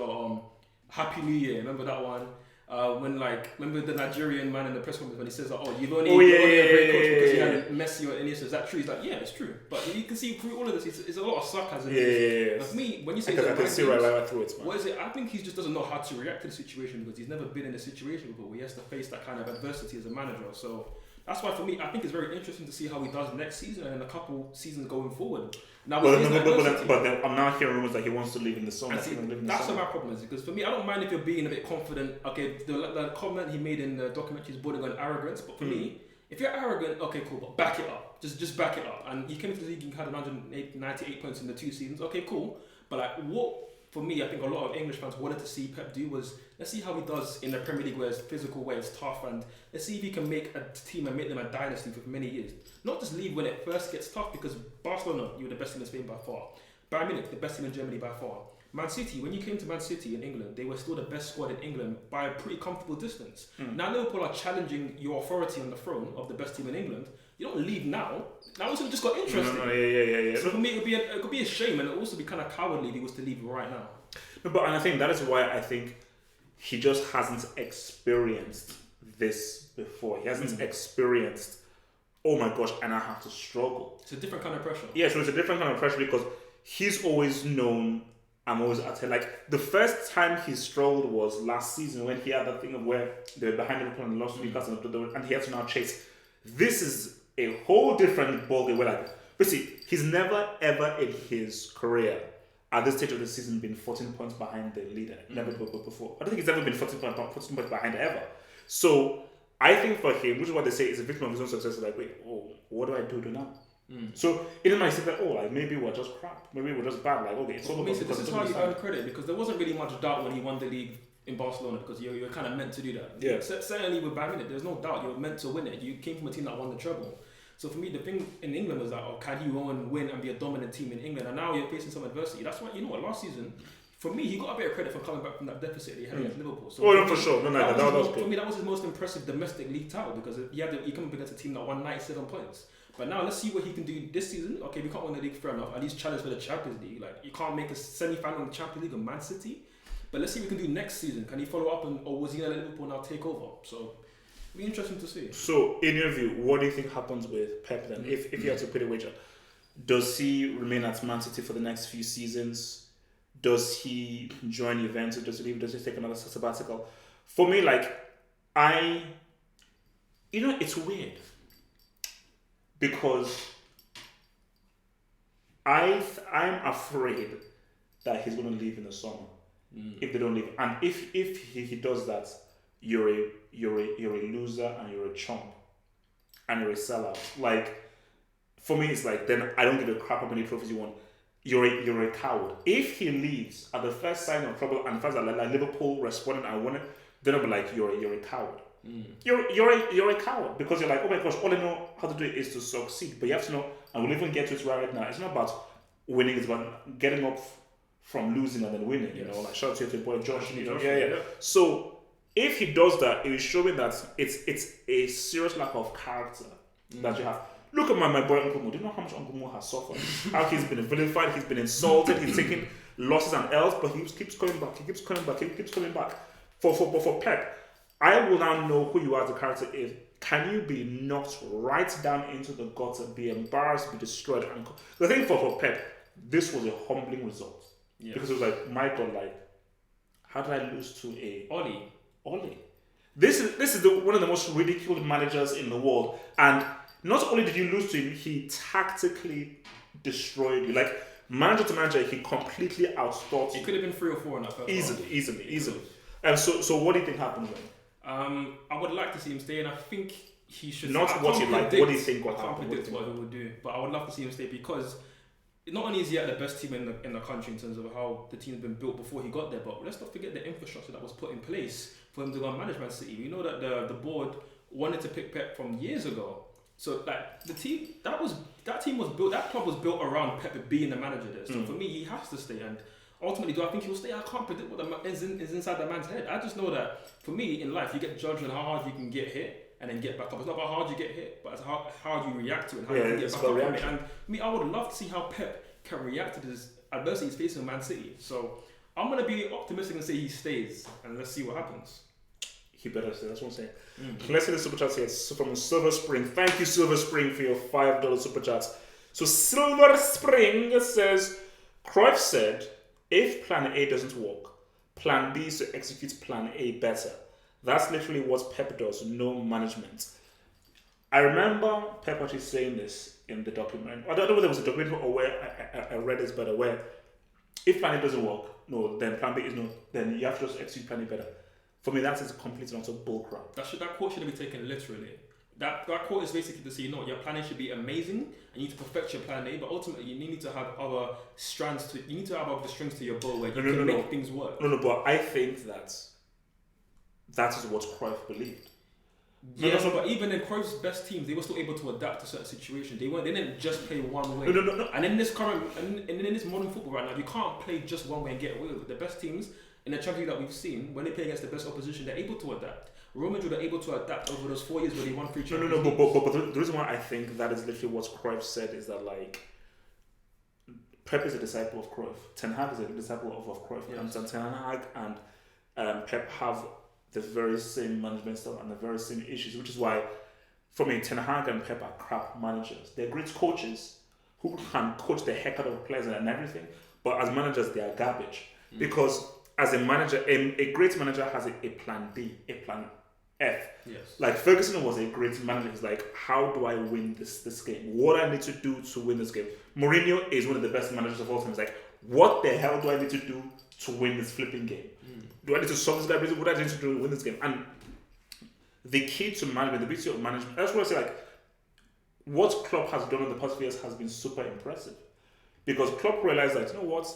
Happy New Year, remember that one? Remember the Nigerian man in the press conference when he says, you've only a great coach because you had Messi or Iniesta. Is that true? He's like, yeah, it's true. But you can see through all of this, it's a lot of sarcasm. Yeah. For me, when you say I can see right through it, man. What is it? I think he just doesn't know how to react to the situation because he's never been in a situation before where he has to face that kind of adversity as a manager. So that's why for me, I think it's very interesting to see how he does next season and in a couple seasons going forward. Now, but I'm now hearing rumors that he wants to live in the summer. That's what my problem is because for me, I don't mind if you're being a bit confident. Okay, the comment he made in the documentary is bordering on arrogance, but for me, if you're arrogant, okay, cool, but back it up. Just back it up. And he came into the league and had 198 points in the 2 seasons. Okay, cool. But like, what for me, I think a lot of English fans wanted to see Pep do was let's see how he does in the Premier League where it's physical, where it's tough, and let's see if he can make a team and make them a dynasty for many years. Not just leave when it first gets tough because Barcelona, you were the best team in Spain by far. Bayern Munich, the best team in Germany by far. Man City, when you came to Man City in England, they were still the best squad in England by a pretty comfortable distance. Now Liverpool are challenging your authority on the throne of the best team in England. You don't leave now. Now it's just got interesting. Yeah. So for me, it could be a shame, and it would also be kind of cowardly if he was to leave right now. No, and I think that is why I think he just hasn't experienced this before. He hasn't experienced oh my gosh, and I have to struggle. It's a different kind of pressure. Yeah, so it's a different kind of pressure because he's always known I'm always at it. Like the first time he struggled was last season when he had that thing of where they were behind Liverpool and lost to Newcastle and he had to now chase. This is a whole different ballgame where like, but see, he's never ever in his career at this stage of the season been 14 points behind the leader. Never before. I don't think he's ever been 14 points behind ever. So I think for him, which is what they say is a victim of his own success. Like, wait, what do I do now? So in my say that like maybe we're just crap, maybe we're just bad. Like okay, it's all about this is how you earn credit because there wasn't really much doubt when he won the league in Barcelona because you're kind of meant to do that. Yeah. Certainly with Bayern Munich, there's no doubt you're meant to win it. You came from a team that won the treble. So for me, the thing in England was that, can he go and win and be a dominant team in England? And now you're facing some adversity. That's why last season. For me, he got a bit of credit for coming back from that deficit that he had against Liverpool. So for sure. That was for me, that was his most impressive domestic league title because he came up against a team that won 97 points. But now let's see what he can do this season. Okay, we can't win the league, fair enough. At least challenge for the Champions League. Like you can't make a semi-final in the Champions League of Man City. But let's see what we can do next season. Can he follow up, or was he going to let Liverpool now take over? So it'll be interesting to see. So in your view, what do you think happens with Pep then? If you had to put a wager, does he remain at Man City for the next few seasons? Does he join Juventus? Does he leave? Does he take another sabbatical? For me, it's weird because I'm afraid that he's going to leave in the summer if they don't leave, and if he does that, you're a loser and you're a chump and you're a sellout. Like for me, it's like then I don't give a crap how many trophies you won. You're a coward. If he leaves at the first sign of trouble and first like Liverpool responded and won it, then I'll be like you're a coward. You're a coward because you're like, oh my gosh, all I know how to do it is to succeed. But you have to know, and we'll even get to it right now. It's not about winning; it's about getting up from losing and then winning. You know, like shout out to your boy Josh. Yeah. So if he does that, it is showing that it's a serious lack of character that you have. Look at my boy Uncle Mo. Do you know how much Uncle Mo has suffered? How he's been vilified, he's been insulted, he's taking losses and L's, but he keeps coming back. For Pep, I will now know who you are as a character is. Can you be knocked right down into the gutter, be embarrassed, be destroyed? And the thing for Pep, this was a humbling result. Yeah. Because it was like, my God, how did I lose to a Oli? This is one of the most ridiculed managers in the world. And not only did you lose to him, he tactically destroyed you. Like, manager to manager, he completely outthought you. It could have been 3 or 4 in that first Easily. And so what do you think happens then? I would like to see him stay, and I think he should. Not what you like. What do you think will happen? I can't predict what he would do, but I would love to see him stay because not only is he at the best team in the country in terms of how the team's been built before he got there, but let's not forget the infrastructure that was put in place for him to go and manage Man City. We know that the board wanted to pick Pep from years ago. So like the team that team was built, that club was built around Pep being the manager there. So for me, he has to stay. And ultimately, do I think he'll stay? I can't predict what is inside that man's head. I just know that for me in life, you get judged on how hard you can get hit and then get back up. It's not about how hard you get hit, but it's how hard you react to it and how you can get back up from it. And I would love to see how Pep can react to this adversity he's facing in Man City. So I'm gonna be optimistic and say he stays, and let's see what happens. He better stay. That's what I'm saying. Let's see the super chat here. So from Silver Spring. Thank you, Silver Spring, for your $5 super chat. So Silver Spring says, Cruyff said, if plan A doesn't work, plan B is to execute plan A better. That's literally what Pep does, no management. I remember Pep actually saying this in the document. I don't know whether it was a document or where I read this better, where if plan A doesn't work, no, then plan B is no, then you have to just execute plan A better. For me, that is a complete and utter bullcrap. That quote shouldn't be taken literally. That quote is basically to say, your planning should be amazing, and you need to perfect your plan A, but ultimately you need to have other strands you need to have other strings to your bow where you can make things work. No, but I think that is what Cruyff believed. But even in Cruyff's best teams, they were still able to adapt to certain situations. They didn't just play one way. No. And in this in this modern football right now, you can't play just one way and get away with it. The best teams in the Champions League that we've seen, when they play against the best opposition, they're able to adapt. Real Madrid are able to adapt over those 4 years where they won 3 Champions Leagues. But the reason why I think that is literally what Cruyff said is that Pep is a disciple of Cruyff. Ten Hag is a disciple of Cruyff. Yes. And Ten Hag and Pep have the very same management style and the very same issues, which is why for me, Ten Hag and Pep are crap managers. They're great coaches who can coach the heck out of players and everything, but as managers, they are garbage. Because as a manager, a great manager has a plan B, a plan F. Yes. Like Ferguson was a great manager. He's like, how do I win this game? What do I need to do to win this game? Mourinho is one of the best managers of all time. He's like, what the hell do I need to do to win this flipping game? Do I need to solve this guy? What do I need to do to win this game? And the key to management, the beauty of management, that's what I say, like, what Klopp has done in the past few years has been super impressive. Because Klopp realized that, you know what,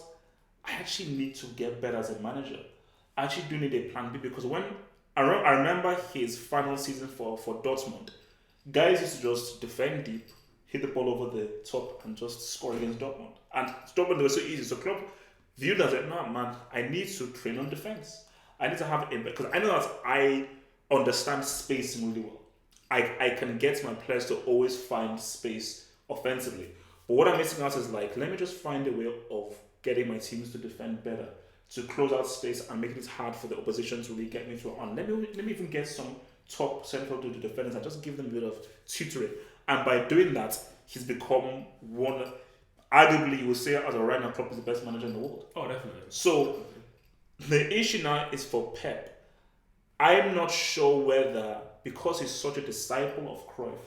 I actually need to get better as a manager. I actually do need a plan B, because when I remember his final season for Dortmund, guys used to just defend deep, hit the ball over the top, and just score against Dortmund. And Dortmund was so easy. So Klopp viewed as like, no, man, I need to train on defense. I need to have a, because I know that I understand spacing really well. I can get my players to always find space offensively. But what I'm missing out is like, let me just find a way of getting my teams to defend better, to close out space and making it hard for the opposition to really get me through on. Let me even get some top central to the defenders and just give them a bit of tutoring. And by doing that, he's become one, arguably you would say as a right now, Klopp is the best manager in the world. Oh, definitely. So the issue now is for Pep. I'm not sure whether, because he's such a disciple of Cruyff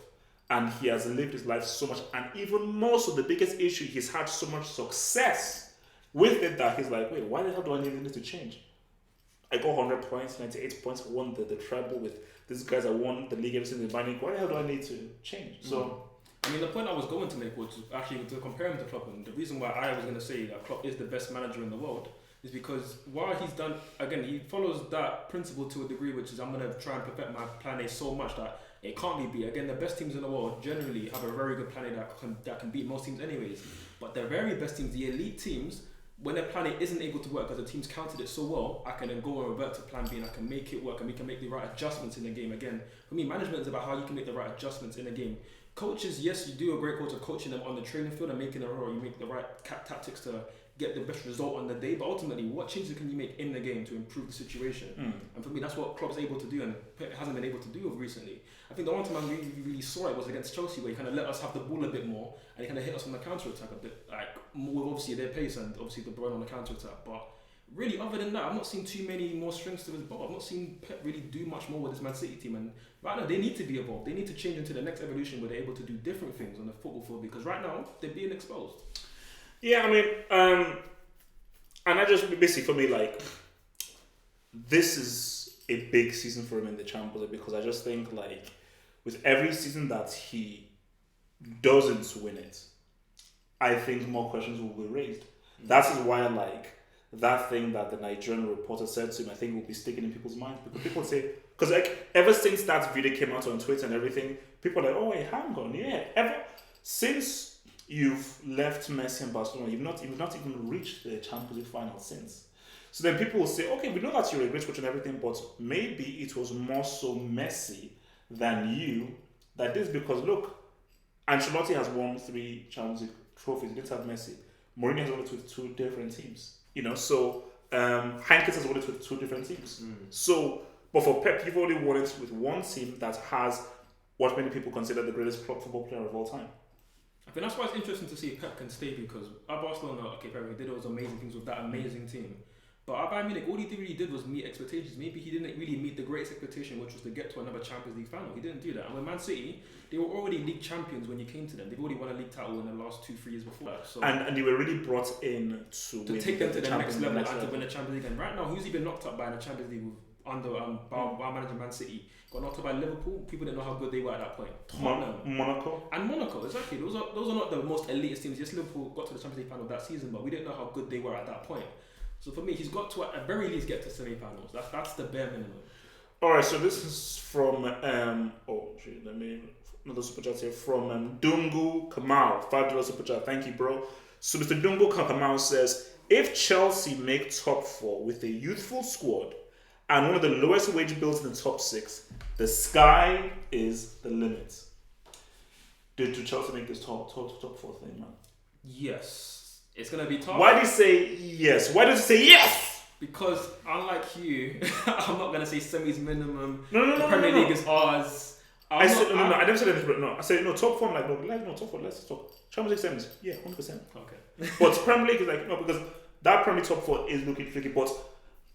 and he has lived his life so much, and even more so, the biggest issue, he's had so much success with it that he's like, wait, why the hell do I need this to change? I got 100 points, 98 points, I won the treble with these guys, I won the league every single binding. Why the hell do I need to change? So, I mean, the point I was going to make was actually to compare him to Klopp, and the reason why I was going to say that Klopp is the best manager in the world is because while he's done, again, he follows that principle to a degree, which is I'm going to try and perfect my plan A so much that it can't be beat. Again, the best teams in the world generally have a very good plan A that can beat most teams anyways. But the very best teams, the elite teams, when their plan A isn't able to work because the team's counted it so well, I can then go and revert to plan B and I can make it work and we can make the right adjustments in the game. Again, for me, management is about how you can make the right adjustments in the game. Coaches, yes, you do a great coach of coaching them on the training field and making you make the right tactics to get the best result on the day, but ultimately, what changes can you make in the game to improve the situation? And for me, that's what Klopp's able to do and hasn't been able to do recently. I think the one time I really saw it was against Chelsea, where he kind of let us have the ball a bit more and he kind of hit us on the counter-attack a bit, like more with obviously their pace and obviously the Bruyne on the counter-attack. But really, other than that, I've not seen too many more strings to his bow. I've not seen Pep really do much more with this Man City team, and right now they need to be evolved. They need to change into the next evolution where they're able to do different things on the football field, because right now they're being exposed. yeah, I mean, and I just basically for me, like, this is a big season for him in the Champions League, because I just think, like, with every season that he doesn't win it, I think more questions will be raised. That is why, like, that thing that the Nigerian reporter said to him, I think will be sticking in people's minds, because people say, because like ever since that video came out on Twitter and everything, people are like, oh, hang on, yeah, ever since you've left Messi and Barcelona, you've not even reached the Champions League final since. So then people will say, okay, we know that you're a great coach and everything, but maybe it was more so Messi than you that did, because look, Ancelotti has won 3 Champions League trophies. He didn't have Messi. Mourinho has won it with 2 different teams. You know, so Heinkes has won it with 2 different teams. So, but for Pep, you've only won it with one team that has what many people consider the greatest football player of all time. I think that's why it's interesting to see if Pep can stay, because at Barcelona, okay, Pep did all those amazing things with that amazing team. But at Bayern Munich, all he really did was meet expectations. Maybe he didn't really meet the greatest expectation, which was to get to another Champions League final. He didn't do that. And with Man City, they were already league champions when you came to them. They've already won a league title in the last 2-3 years before that. So and they were really brought in to take them to the next level and to win the Champions League. And right now, who's he been knocked up by in the Champions League under our manager Man City? Got knocked up by Liverpool. People didn't know how good they were at that point. Monaco, exactly. Those are not the most elitist teams. Yes, Liverpool got to the Champions League final that season, but we didn't know how good they were at that point. So for me, he's got to at very least get to semi-finals. That's the bare minimum. All right, so this is from another super chat here from Dungu Kamal, $5 super chat. Thank you, bro. So Mr. Dungu Kamal says, if Chelsea make top 4 with a youthful squad and one of the lowest wage bills in the top 6, the sky is the limit. Did Chelsea make this top 4 thing, man? Yes. It's going to be tough. Why do you say yes? Why does it say yes? Because unlike you, I'm not going to say semi's minimum. The Premier League is ours. I said no. I never said anything. But no, I said no. Top form, like no top form. Let's talk. Champions League semis, yeah, 100%. Okay. But Premier League is like no, because that Premier League top four is looking tricky. But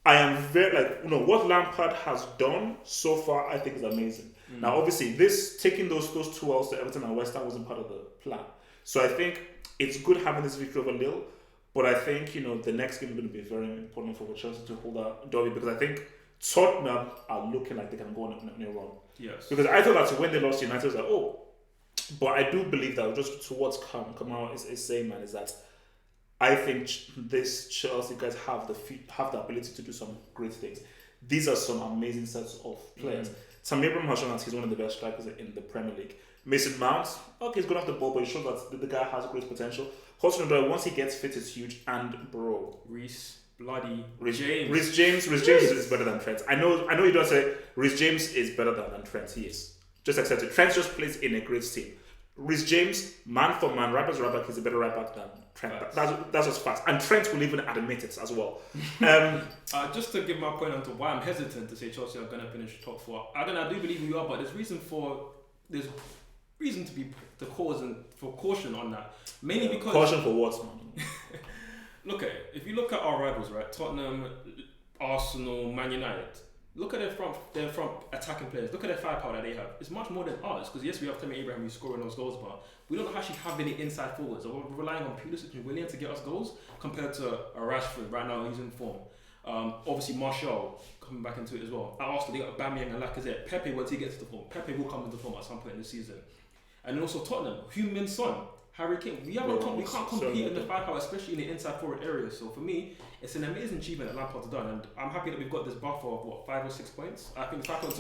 I am very what Lampard has done so far, I think is amazing. Now, obviously, taking those 2 L's to Everton and West Ham wasn't part of the plan. So I think it's good having this victory over Lille. But I think the next game is going to be very important for Chelsea to hold that derby, because I think Tottenham are looking like they can go on a run. Yes. Because I thought that when they lost United, I was like, oh. But I do believe that just towards Kamau is saying, man, is that I think this Chelsea guys have the ability to do some great things. These are some amazing sets of players. Sam Abraham has shown that he's one of the best strikers in the Premier League. Mason Mount, okay, he's good off the ball, but he shows that the guy has great potential. Hudson-Odoi, once he gets fit, is huge. And bro, Reece James. Reece James is better than Trent. I know you don't say Reece James is better than Trent. He is. Just accept it. Trent just plays in a great team. Reece James, man for man, right back, he's a better right back than Trent. That's just facts. And Trent will even admit it as well. Just to give my point on to why I'm hesitant to say Chelsea are going to finish top four. I do believe we are, but there's reason to caution on that. Mainly because caution for what, man? Look at it. If you look at our rivals, right? Tottenham, Arsenal, Man United. Look at their front attacking players. Look at their firepower that they have. It's much more than ours. Because yes, we have Tammy Abraham who's scoring those goals, but we don't actually have any inside forwards. So we're relying on Pulisic and Willian to get us goals compared to a Rashford right now. He's in form. Obviously Martial coming back into it as well. At Arsenal, they got Aubameyang and Lacazette. Pepe, once he gets to the form, Pepe will come into form at some point in the season. And then also Tottenham, Heung-min Son, Harry Kane. We can't compete in the firepower, especially in the inside forward area. So for me, it's an amazing achievement that Lampard's done, and I'm happy that we've got this buffer of 5 or 6 points. I think 5 points.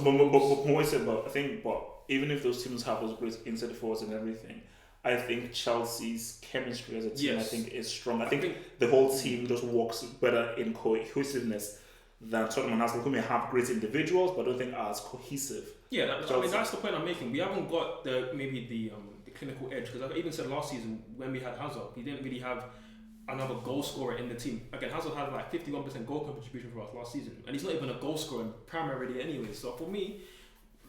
But even if those teams have those great inside forwards and everything, I think Chelsea's chemistry as a team, I think, is strong. I think the whole team just works better in cohesiveness than Tottenham and Arsenal, who may have great individuals, but I don't think are as cohesive. Yeah, that's the point I'm making. We haven't got the clinical edge, because I even said last season when we had Hazard, we didn't really have another goal scorer in the team. Again, Hazard had like 51% goal contribution for us last season, and he's not even a goal scorer primarily anyway. So for me,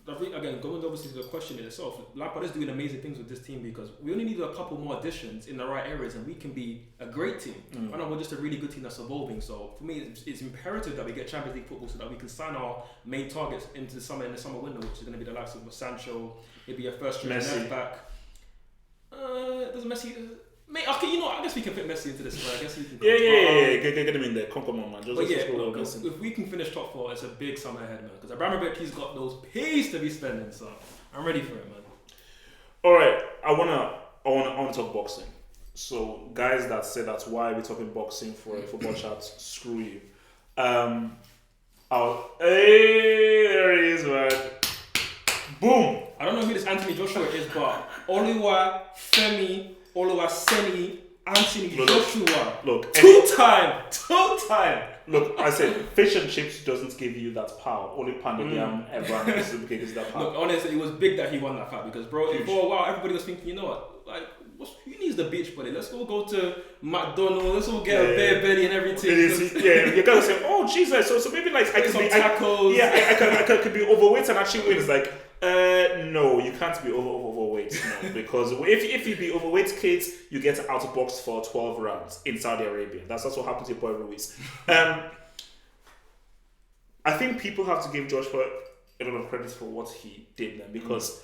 again, going obviously to the question in itself, Lampard is doing amazing things with this team, because we only need a couple more additions in the right areas and we can be a great team. Right now we're just a really good team that's evolving. So for me, it's imperative that we get Champions League football so that we can sign our main targets in the summer window, which is going to be the likes of Sancho, maybe a first string left back. Does Messi? Mate, okay, I guess we can fit Messi into this. I guess we can. Get him in there. Come on, man. If we can finish top four, it's a big summer ahead, man. Because Abramovich, he's got those peas to be spending, so I'm ready for it, man. All right, I wanna talk boxing. So guys that say that's why we're talking boxing for a football chat, screw you. Hey, there he is, man. Boom. I don't know who this Anthony Joshua is, but Oluwa Femi Oluwaseni Anthony Joshua. Look, two-time. Look, I said fish and chips doesn't give you that power. Only Pandemiam ever gives that power. Look, honestly, it was big that he won that fight, because bro, for a while everybody was thinking, who needs the beach buddy? Let's go to McDonald's. Let's all get a bare belly and everything. You gotta say, oh Jesus. So maybe like I could be tacos. I could be overweight and actually win. It's like, no, you can't be overweight. No, because if you be overweight, kids, you get outboxed for 12 rounds in Saudi Arabia. That's what happened to your boy Ruiz. I think people have to give Joshua a lot of credit for what he did then, because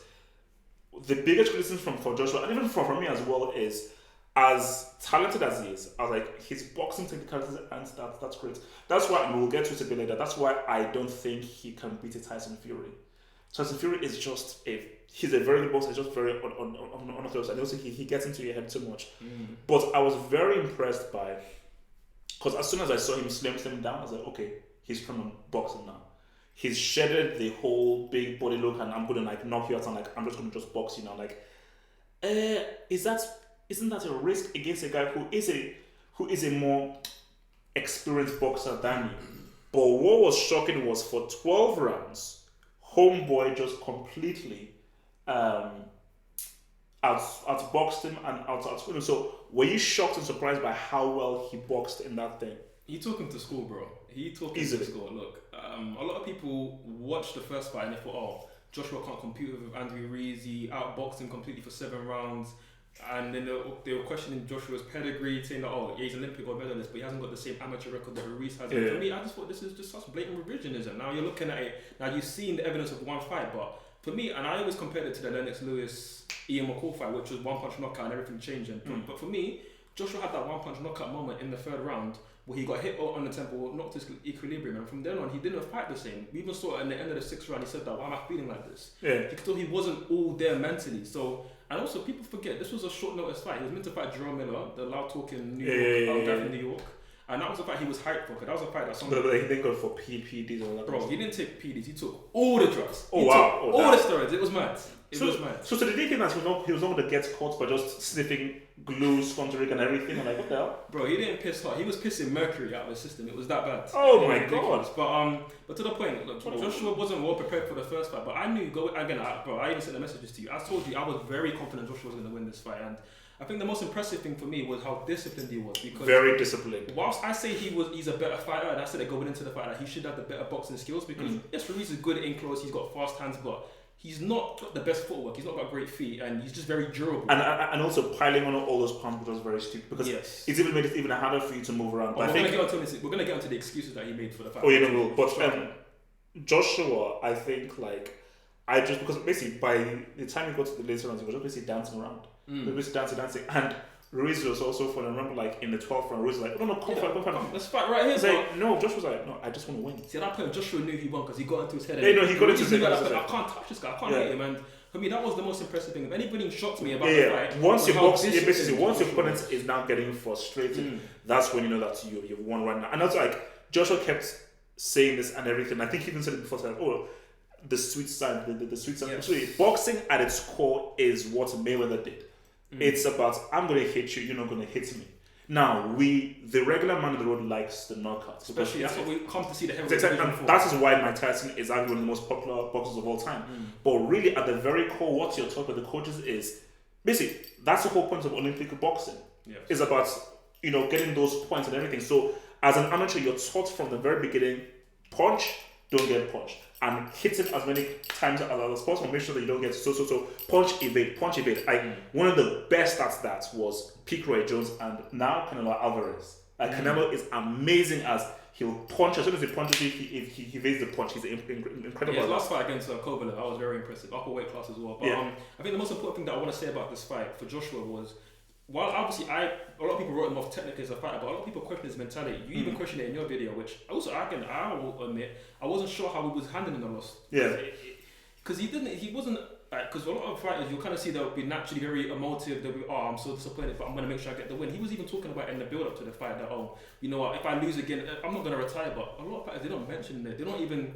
the biggest criticism for Joshua, and even from me as well, is as talented as he is, I was like, his boxing technicalities, and that's great. That's why, and we'll get to it a bit later, that's why I don't think he can beat a Tyson Fury. Tyson Fury is just he's a very good boxer, he's just very unorthodox. I don't think he gets into your head too much. But I was very impressed by, because as soon as I saw him slim down, I was like, okay, he's from boxing now. He's shedded the whole big body look, and I'm gonna knock you out, and I'm just gonna box you now. Isn't that a risk against a guy who is a more experienced boxer than you? But what was shocking was for 12 rounds, homeboy just completely outboxed him and outscored him. So were you shocked and surprised by how well he boxed in that thing? He took him to school, bro. He took him to school. Look, a lot of people watched the first fight and they thought, Joshua can't compete with Andrew Ruiz. He outboxed him completely for 7 rounds. And then they were questioning Joshua's pedigree, saying that, oh, yeah, he's an Olympic gold medalist, but he hasn't got the same amateur record that Ruiz has. And for me, I just thought this is just such blatant revisionism. Now you're looking at it, now you've seen the evidence of one fight, but for me, and I always compared it to the Lennox Lewis Ian McCall fight, which was one punch knockout and everything changing. But for me, Joshua had that one punch knockout moment in the 3rd round where he got hit on the temple, knocked his equilibrium, and from then on he didn't fight the same. We even saw at the end of the 6th round, he said that, why am I feeling like this? You could tell he wasn't all there mentally. So, and also people forget, this was a short notice fight. He was meant to fight Jerome Miller, the loud talking New York guy from New York. And that was a fight he was hyped for, because that was a fight that someone... But he didn't go for PDs or that. Bro, he didn't take PDs, he took all the drugs. Oh, wow. All the steroids, it was mad. It was mad. So did he think that he was not going to get caught by just sniffing glue, sponsoring and everything? I'm like, what the hell? Bro, he didn't piss hard. He was pissing mercury out of his system. It was that bad. Oh my god. But to the point, look, Joshua wasn't well prepared for the first fight, but I knew, I even sent the messages to you. I told you I was very confident Joshua was going to win this fight, and I think the most impressive thing for me was how disciplined he was. Because very disciplined. Whilst I say he's a better fighter, and I said that going into the fight that he should have the better boxing skills, because yes, Ruiz is good in close, he's got fast hands, but he's not got the best footwork, he's not got great feet, and he's just very durable. And also piling on all those pounds was very stupid, because it's even made it even harder for you to move around. We're going to get onto the excuses that he made for the fight. Oh, yeah, no, but Joshua, I think, because basically by the time he got to the later rounds, he was just basically dancing around. He was basically dancing. And Ruiz was also fun. I remember, in the 12th round, Ruiz was like, no, come fight. Let's fight right here. Like, no, Joshua was like, no, I just want to win. See, at that point, Joshua knew he won because he got into his head. Yeah, no, he got into his head. I can't touch this guy. I can't hit him. And for me, that was the most impressive thing. If anybody shocked me about the fight, once your opponent is now getting frustrated, that's when you know that you've won right now. And also, Joshua kept saying this and everything. I think he even said it before. The sweet side, the sweet side. Yes. Actually, boxing at its core is what Mayweather did. It's about, I'm going to hit you, you're not going to hit me. Now, the regular man on the road likes the knockouts. Especially, that's what we come to see the heavyweight exactly, division and for. that is why Mike Tyson is arguably one of the most popular boxers of all time. But really, at the very core, what you're talking about, the coaches, is basically, that's the whole point of Olympic boxing. Yes. It's about, getting those points and everything. So, as an amateur, you're taught from the very beginning, punch, don't get punched. And hit it as many times as possible. Make sure that you don't get so punch evade. One of the best at that was Peak Roy Jones and now Canelo Alvarez. Canelo is amazing as he'll punch. As soon as he punches, he evades the punch. He's incredible. His last fight against Kovalev, that was very impressive. Upper weight class as well. But I think the most important thing that I want to say about this fight for Joshua was, while obviously a lot of people wrote him off technically as a fighter, but a lot of people question his mentality. You even question it in your video, which also I will admit, I wasn't sure how he was handling the loss. Yeah. Because he wasn't, because a lot of fighters, you'll kind of see they'll be naturally very emotive, they'll be, I'm so disappointed, but I'm going to make sure I get the win. He was even talking about in the build up to the fight that, you know what, if I lose again, I'm not going to retire, but a lot of fighters, they don't mention it. They don't even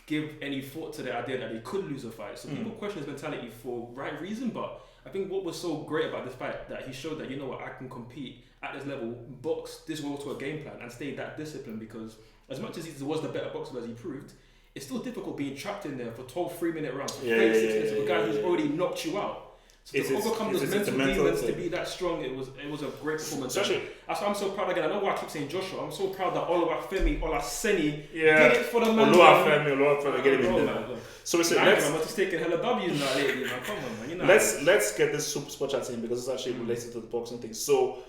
give any thought to the idea that they could lose a fight. So people question his mentality for right reason, but I think what was so great about this fight, that he showed that, you know what, I can compete at this level, box this well to a game plan, and stay that disciplined, because as much as he was the better boxer as he proved, it's still difficult being trapped in there for 12 3-minute rounds, for 36 minutes of a guy who's already knocked you out. So to overcome those mental demons, to be that strong, it was a great performance. That's why I'm so proud again. I know why I keep saying Joshua. I'm so proud that Oluwafemi Olaseni did it for the man. Oluwafemi, get him in there. So listen, I'm just taking hella W's now lately, man. Come on, man. Let's get this super spot chat in, because it's actually related to the boxing thing. So,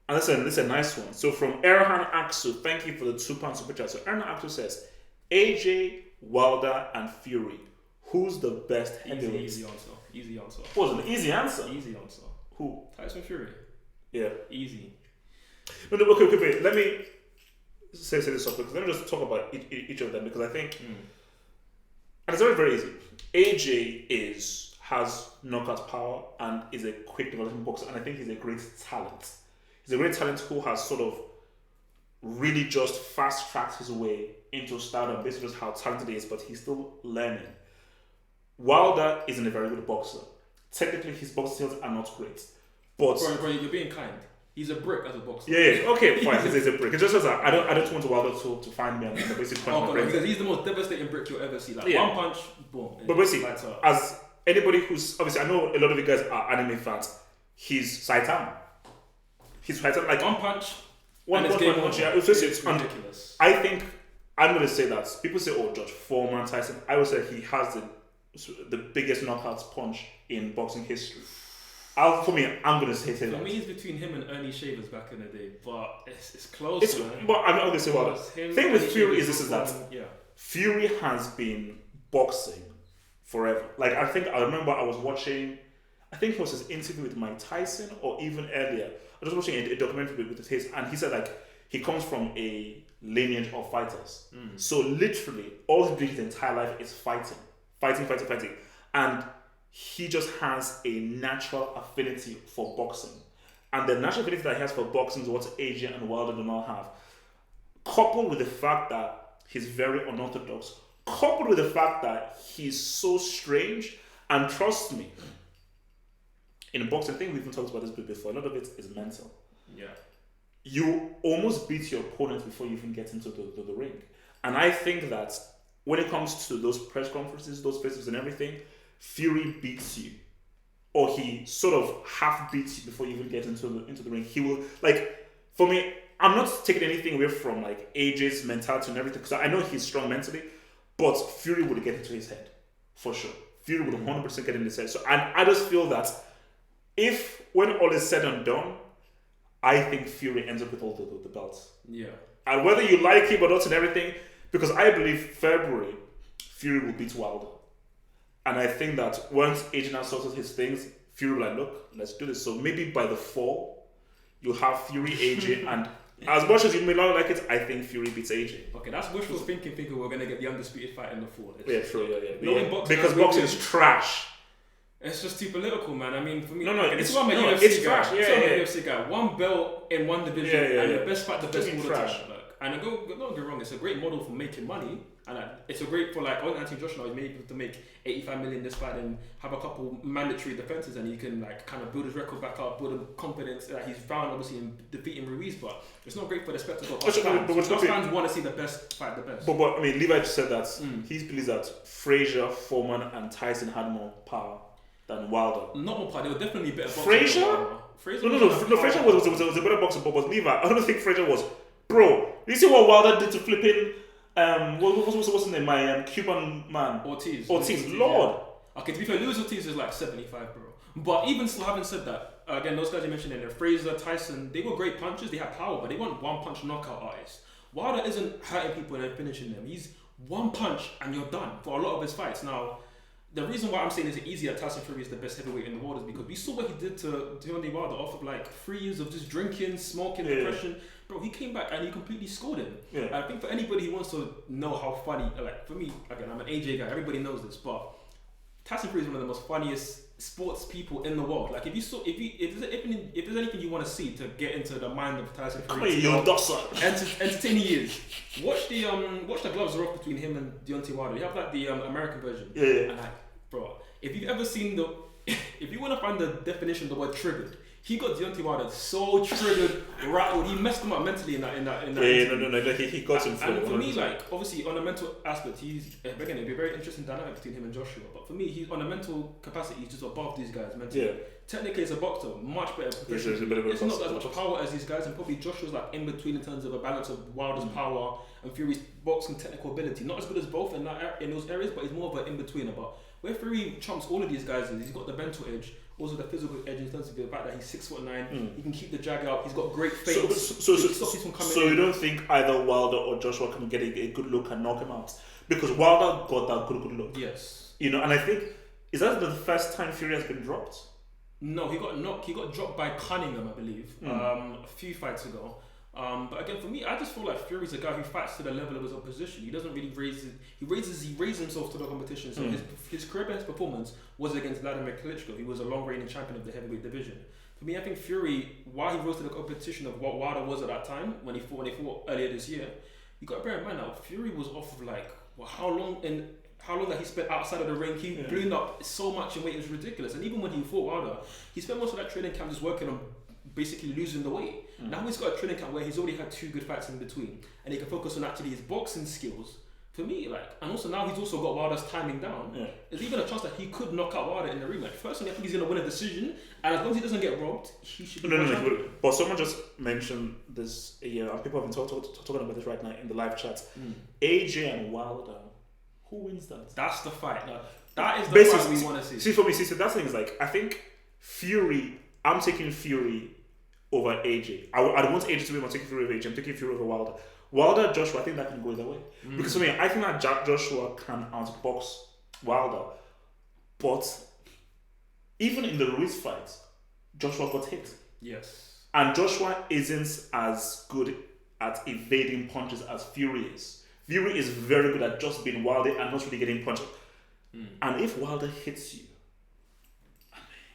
and listen, this is a nice one. So from Erhan Aksu, thank you for the £2 super chat. So Erhan Aksu says, AJ, Wilder, and Fury, who's the best heavyweight? Easy answer. What was an easy answer? Easy answer. Who? Tyson Fury. Yeah. Easy. No, okay, wait. Let me say this off, because let me just talk about each of them, because I think, and it's very, very easy. AJ has knockout power and is a quick developing boxer, and I think he's a great talent. He's a great talent who has sort of really just fast-tracked his way into stardom based on just how talented he is, but he's still learning. Wilder isn't a very good boxer. Technically, his boxing skills are not great. But bro, you're being kind. He's a brick as a boxer. Yeah. Okay, fine. He's a brick. It's just as I don't want Wilder to find me and basically punch my brains. Because he's the most devastating brick you'll ever see. One punch, boom. But basically, as anybody who's obviously, I know a lot of you guys are anime fans. He's Saitama. Like one punch. Yeah, it's ridiculous. I think I'm going to say that people say, George Foreman, Tyson. I would say he has the the biggest knockouts punch in boxing history. I'm gonna say For that. me, it's between him and Ernie Shavers back in the day, but it's close. But I'm not gonna say what. Thing with Fury is that Fury has been boxing forever. Like I remember I was watching, I think it was his interview with Mike Tyson or even earlier. I was watching a documentary with his, and he said like he comes from a lineage of fighters. So literally all he did his entire life is fighting, and he just has a natural affinity for boxing. And the natural affinity that he has for boxing is what AJ and Wilder do not have. Coupled with the fact that he's very unorthodox, coupled with the fact that he's so strange, and trust me, in boxing, I think we've even talked about this before, a lot of it is mental. Yeah. You almost beat your opponent before you even get into the ring. And I think that when it comes to those press conferences, those faces and everything, Fury beats you, or he sort of half beats you before you even get into the ring. He will, like, for me, I'm not taking anything away from like AJ's mentality and everything, because I know he's strong mentally, but Fury would get into his head for sure. Fury would 100% get in his head. So, and I just feel that if when all is said and done, I think Fury ends up with all the belts. Yeah. And whether you like him or not and everything, because I believe February Fury will beat Wilder. And I think that once AJ now sorts his things, Fury will be like, look, let's do this. So maybe by the fall, you'll have Fury, AJ, and as much as you may not like it, I think Fury beats AJ. Okay, that's wishful thinking we're going to get the undisputed fight in the fall. Yeah, true, yeah. No, in boxing, because boxing is trash. It's just too political, man. I mean, for me, it's I'm a UFC it's guy. trash. Yeah, I'm a UFC guy. One belt in one division, and the best fight, the best all the time. Like, and don't get me wrong, it's a great model for making money, and it's a great for like on Anthony Joshua. He's able to make 85 million this fight and have a couple mandatory defenses, and he can like kind of build his record back up, build a confidence that he's found obviously in defeating Ruiz. But it's not great for the spectacle. Us fans want to see the best fight, the best. But I mean, Levi just said that he believes that Frazier, Foreman, and Tyson had more power than Wilder. Not more power. They were definitely better. Frazier? No. Frazier was a better boxer, but Levi, I don't think Frazier was. Bro, you see what Wilder did to flipping what's his name? My Cuban man. Ortiz, Lord. Yeah. Okay, to be fair, Luis Ortiz is like 75, bro. But even still, having said that, again, those guys you mentioned in there, Frazier, Tyson, they were great punchers. They had power, but they weren't one-punch knockout artists. Wilder isn't hurting people and then finishing them. He's one punch and you're done for a lot of his fights. Now, the reason why I'm saying it's easy that Tyson Fury is the best heavyweight in the world is because we saw what he did to Deontay Wilder off of like 3 years of just drinking, smoking, depression. Bro, he came back and he completely scored him. Yeah. I think for anybody who wants to know how funny, like for me, again, I'm an AJ guy. Everybody knows this, but Tyson Fury is one of the most funniest sports people in the world. Like if there's anything you want to see to get into the mind of Tyson Fury, entertaining he is. Watch the gloves are off between him and Deontay Wilder. You have like the American version. Yeah. And like, bro, if you've ever seen if you want to find the definition of the word triggered, he got Deontay Wilder so triggered, rattled. He messed him up mentally in that. Yeah, he got him. And for me, like obviously on a mental aspect, he's again it'd be a very interesting dynamic between him and Joshua. But for me, he's on a mental capacity, he's just above these guys mentally. Yeah. Technically, as a boxer, much better. It's not as much power as these guys, and probably Joshua's like in between in terms of a balance of Wilder's power and Fury's boxing technical ability. Not as good as both in those areas, but he's more of an in betweener. But where Fury trumps all of these guys is he's got the mental edge. Also the physical edge in terms of the fact that he's 6'9", he can keep the jag out, he's got great face. So you don't think either Wilder or Joshua can get a good look and knock him out? Because Wilder got that good look. Yes. And I think, is that the first time Fury has been dropped? No, he got dropped by Cunningham, I believe, a few fights ago. But again, for me, I just feel like Fury's a guy who fights to the level of his opposition. He doesn't really he raises himself to the competition. So his career best performance was against Vladimir Klitschko. He was a long-reigning champion of the heavyweight division. For me, I think Fury, while he rose to the competition of what Wilder was at that time when they fought earlier this year, you got to bear in mind now, Fury was off of like how long that he spent outside of the ring. He blew up so much in weight, it was ridiculous. And even when he fought Wilder, he spent most of that training camp just working on basically losing the weight. Now he's got a training camp where he's already had 2 good fights in between, and he can focus on actually his boxing skills. For me, and also now he's also got Wilder's timing down. Yeah. There's even a chance that he could knock out Wilder in the rematch. Personally, I think he's going to win a decision, and as long as he doesn't get robbed, he should be. No. But someone just mentioned this, and people have been talking about this right now in the live chat. AJ and Wilder, who wins that? That's the fight. Now, That is the Basically, fight we want to see. See, for me, that thing is like, I think Fury, I'm taking Fury over AJ. I want AJ to win, I'm taking Fury over AJ. I'm taking Fury over Wilder. Wilder, Joshua, I think that can go either way. Because for me, I think that Joshua can outbox Wilder. But even in the Ruiz fight, Joshua got hit. Yes. And Joshua isn't as good at evading punches as Fury is. Fury is very good at just being Wilder and not really getting punched. And if Wilder hits you,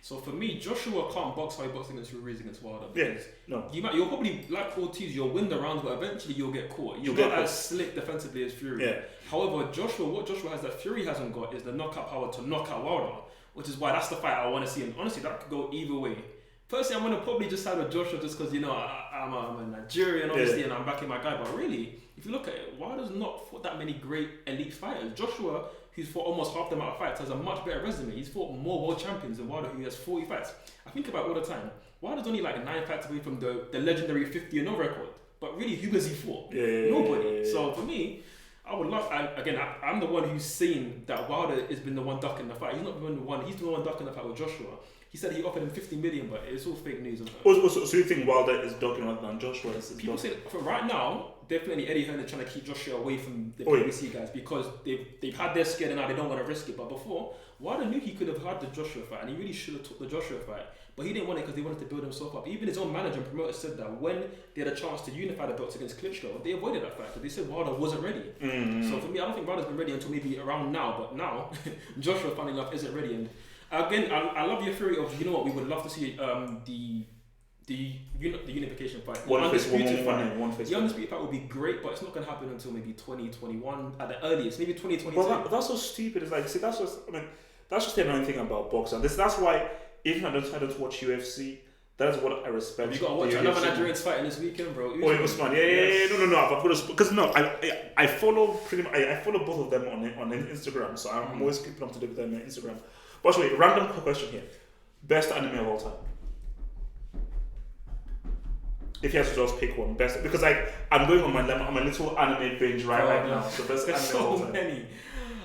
so for me, Joshua can't box how he boxed against Ruiz against Wilder. Yes, no. You'll probably, like Ortiz, you'll win the rounds, but eventually you'll get caught. You're not as slick defensively as Fury. Yeah. However, what Joshua has that Fury hasn't got is the knockout power to knock out Wilder, which is why that's the fight I want to see. And honestly, that could go either way. Personally, I'm going to probably just side with Joshua just because, I'm a Nigerian, obviously, and I'm backing my guy. But really, if you look at it, Wilder's not fought that many great elite fighters. Joshua, who's fought almost half the amount of fights, has a much better resume. He's fought more world champions than Wilder, who has 40 fights. I think about it all the time. Wilder's only like 9 fights away from the legendary 50-0 record. But really, who has he fought? Nobody. So for me, I would love. I'm the one who's seen that Wilder has been the one ducking the fight. He's not been the one. He's the one ducking the fight with Joshua. He said he offered him 50 million, but it's all fake news. So you think Wilder is ducking rather than Joshua? People say for right now, definitely Eddie Hearn is trying to keep Joshua away from the PBC guys because they've had their scared and now they don't want to risk it. But before, Wilder knew he could have had the Joshua fight and he really should have took the Joshua fight. But he didn't want it because they wanted to build himself up. Even his own manager and promoter said that when they had a chance to unify the belts against Klitschko, they avoided that fight because they said Wilder wasn't ready. So for me, I don't think Wilder's been ready until maybe around now. But now, Joshua, funny enough, isn't ready. And again, I love your theory of, we would love to see the unification fight. The undisputed fight would be great, but it's not going to happen until maybe 2021 at the earliest, maybe 2022. Well, that's so stupid. It's like, see, that's just the annoying thing about boxing. That's why, even I don't watch UFC, that is what I respect. You got to watch another Nigerian's fighting this weekend, bro. Usman. No. I follow I follow both of them on Instagram, so I'm always keeping up to date with them on Instagram. But wait, random question here. Best anime of all time. If you have to just pick one, best, because I'm going on my little anime binge right now. So best anime of all time. Many.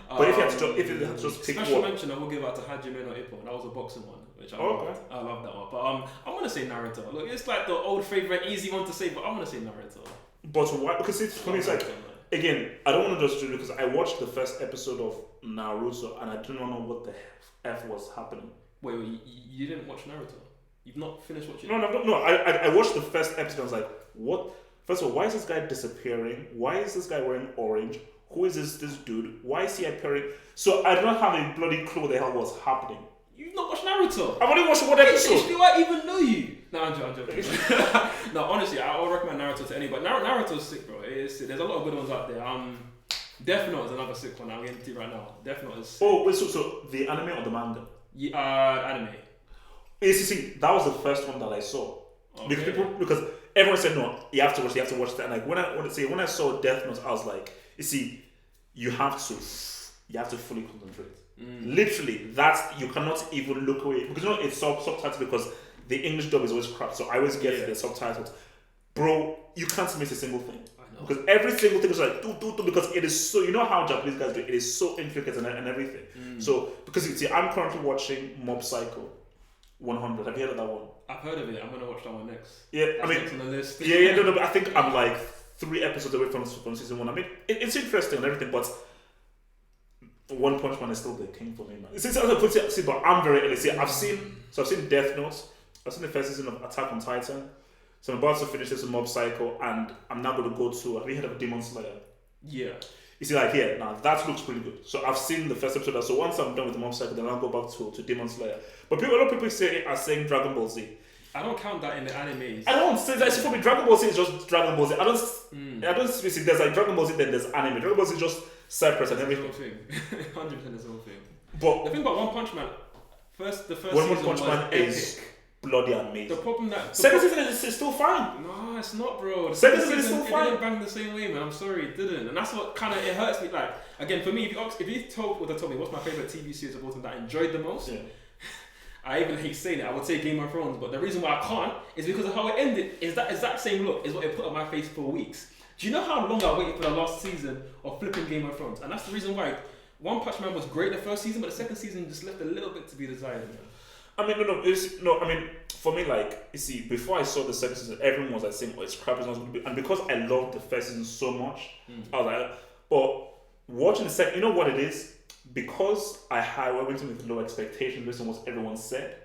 But if you have to just pick special one. mention, I will give out to Hajime no Ippo. That was a boxing one, which I love that one. But I'm gonna say Naruto. Look, it's like the old favorite, easy one to say, but I'm gonna say Naruto. But why? Because for me, it's like, again, I don't want to just do it because I watched the first episode of Naruto and I didn't know what the F was happening. Wait, you didn't watch Naruto? You've not finished watching? No. I watched the first episode. I was like, what? First of all, why is this guy disappearing? Why is this guy wearing orange? Who is this dude? Why is he appearing? So I don't have a bloody clue what the hell was happening. You've not watched Naruto? I've only watched one episode. Do I even know you? No, I'm joking. No, honestly, I would recommend Naruto to anybody. Naruto's sick, bro. There's a lot of good ones out there. Death Note is another sick one I'm getting to right now. Death Note is sick. Oh, wait, so the anime or the manga? Yeah, anime. See, that was the first one that I saw. Okay. Because everyone said no, you have to watch that. And like when I saw Death Note, I was like, you have to fully concentrate. Literally, you cannot even look away because it's subtitled because the English dub is always crap. So I always get the subtitles. Bro, you can't miss a single thing. I know. Because every single thing is like do because it is so. You know how Japanese guys do it. It is so intricate and everything. So because I'm currently watching Mob Psycho 100. Have you heard of that one? I've heard of it. I'm gonna watch that one next. Yeah, That's next on the list. No, but I think I'm like 3 episodes away from season 1. I mean, it's interesting and everything, but One Punch Man is still the king for me, man. But I'm very early. I've seen Death Note. I've seen the first season of Attack on Titan. So I'm about to finish this with Mob Psycho, and I'm now going to go to. Have you heard of Demon Slayer? Yeah. You see, like here now, that looks pretty good. So I've seen the first episode. So once I'm done with Mob Psycho, then I'll go back to Demon Slayer. But a lot of people are saying Dragon Ball Z. I don't count that in the animes. I don't say that. For me, Dragon Ball Z is just Dragon Ball Z. I don't see. There's like Dragon Ball Z, then there's anime. Dragon Ball Z is just separate and everything. 100% is the whole thing. But the thing about One Punch Man, the first One season Punch Man was epic. is bloody amazing. The problem that second season is still fine. No, it's not, bro. The second season is still fine. It didn't bang the same way, man. I'm sorry, it didn't, and that's what kind of it hurts me. Like again, for me, if you told me what's my favorite TV series of all time that I enjoyed the most. Yeah. I even hate saying it. I would say Game of Thrones, but the reason why I can't is because of how it ended. Is that exact same look is what it put on my face for weeks. Do you know how long I waited for the last season of flipping Game of Thrones? And that's the reason why One Punch Man was great the first season, but the second season just left a little bit to be desired, man. I mean, I mean, for me, like, you see, before I saw the second season, everyone was like saying, "Oh, it's crap, it's not going to be." And because I loved the first season so much, I was like, but watching the second, you know what it is? Because I went in with low expectations based on what everyone said,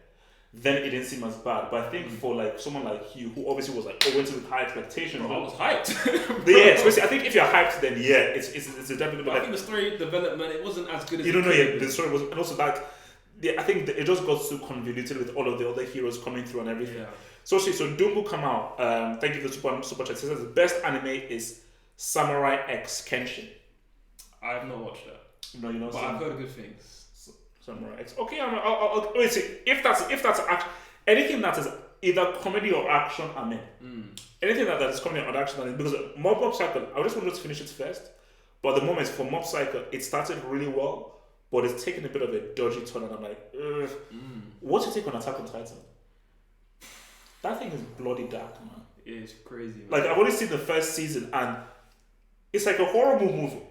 then it didn't seem as bad. But I think for like someone like you, who obviously was like, went in with high expectations. Bro, I was hyped. Yeah, especially I think if you're hyped, then yeah, it's a definitely. But I think the story development, it wasn't as good as you don't know yet. The story was, and also like, yeah, I think it just got so convoluted with all of the other heroes coming through and everything. Yeah. So Dumbo come out. Thank you for the super chat. It says the best anime is Samurai X Kenshin. I have not watched that. No, you know. But I've heard good things. Samurai X. Okay, I'll wait. See, if that's anything that is either comedy or action, I'm in. Anything that is comedy or action, I'm in, because Mob Psycho, I just wanted to finish it first. But at the moment for Mob Psycho, it started really well. But it's taken a bit of a dodgy turn, and I'm like, what's your take on Attack on Titan? That thing is bloody dark, man. It is crazy, man. Like, I've only seen the first season, and it's like a horrible movie.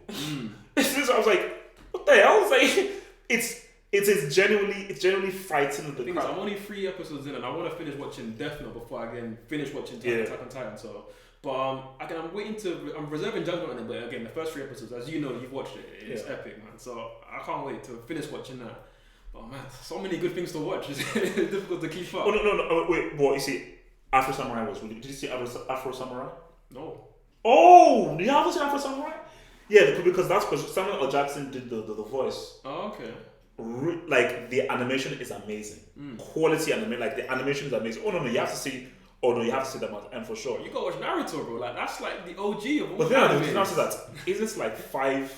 I was like, what the hell? It's like, it's genuinely frightening. The thing is, I'm only 3 episodes in, and I want to finish watching Death Note before I again finish watching Attack on Titan. So. But again, I'm reserving judgment on it. But again, the first 3 episodes, as you know, you've watched it. It's epic, man. So I can't wait to finish watching that. But man, so many good things to watch. It's difficult to keep up. Oh no! Wait, what you see? Afro Samurai was really. Did you see Afro Samurai? No. Oh, you haven't seen Afro Samurai? Yeah, because that's because Samuel L. Jackson did the voice. Oh, okay. Like the animation is amazing. Quality animation, like the animation is amazing. Oh no, you have to see. Oh no, you have to see that much, and for sure. You gotta watch Naruto, bro. Like that's like the OG of all. But then I say that isn't it like 5-6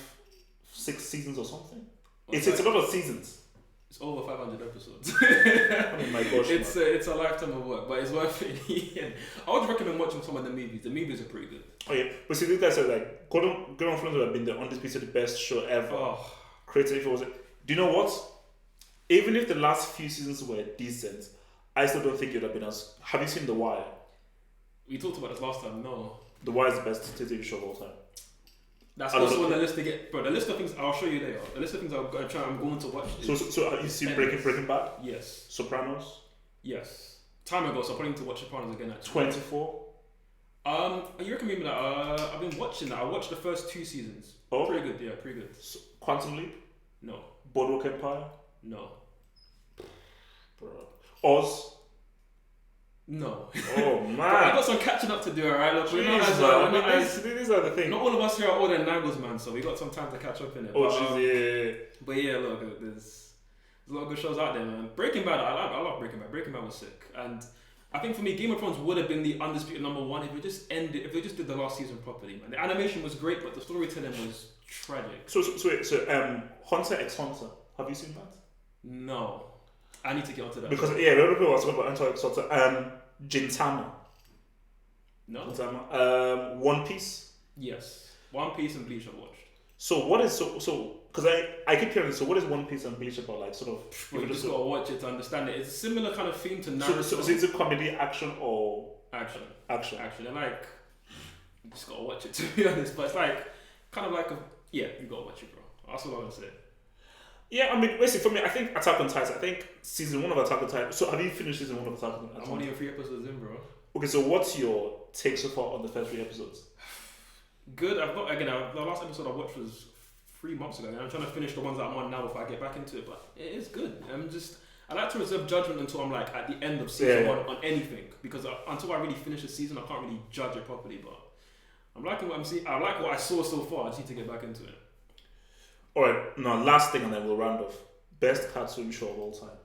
seasons or something? It's a lot of seasons. It's over 500 episodes. Oh my gosh, it's a lifetime of work, but it's worth it. I would recommend watching some of the movies. The movies are pretty good. Oh yeah, but see, these guys said like Game of Thrones would have been the undisputed best show ever. Oh. Created if it was. Do you know what? Even if the last few seasons were decent, I still don't think it would have been as. Have you seen The Wire? We talked about this last time. No. The Wire is the best TV show of all time. That's also on the list to get, bro. The list of things I'll show you later. The list of things I'm going to watch. So have you seen Breaking Bad? Yes. Sopranos? Yes. Time ago, so I'm planning to watch Sopranos again. Actually. 24. You recommend me that? I've been watching that. I watched the first 2 seasons. Oh, pretty good. Yeah, pretty good. Quantum Leap? No. Boardwalk Empire? No. Bro. Oz? No. Oh man. I got some catching up to do, alright? Look, these are the things. Not all of us here are older than Nagels, man, so we got some time to catch up in it. But yeah, look, there's a lot of good shows out there, man. Breaking Bad, I love Breaking Bad. Breaking Bad was sick. And I think for me, Game of Thrones would have been the undisputed number 1 if they just did the last season properly, man. The animation was great, but the storytelling was tragic. So Hunter x Hunter, have you seen that? No. I need to get onto that. Because a lot of people are talking about Hunter x Hunter. Gintama. No. Gintama. One Piece. Yes. One Piece and Bleach I've watched. So what is so because I keep hearing so what is One Piece and Bleach about, like sort of you just gotta watch it to understand it. It's a similar kind of theme to Naruto. So is it comedy, action, or action? And like you just gotta watch it to be honest. But it's like kind of like you gotta watch it, bro. That's all I'm gonna say. Yeah, I mean, basically for me, I think Attack on Titan. I think season 1 of Attack on Titan. So have you finished season 1 of Attack on Titan? I'm only 3 episodes in, bro. Okay, so what's your take so far on the first 3 episodes? Good. The last episode I watched was 3 months ago, and I'm trying to finish the ones that I'm on now before I get back into it. But it is good. I like to reserve judgment until I'm like at the end of season 1 on anything, because until I really finish the season, I can't really judge it properly. But I'm liking what I'm seeing. I like what I saw so far. I just need to get back into it. Alright, now last thing and then we'll round off. Best cartoon show of all time.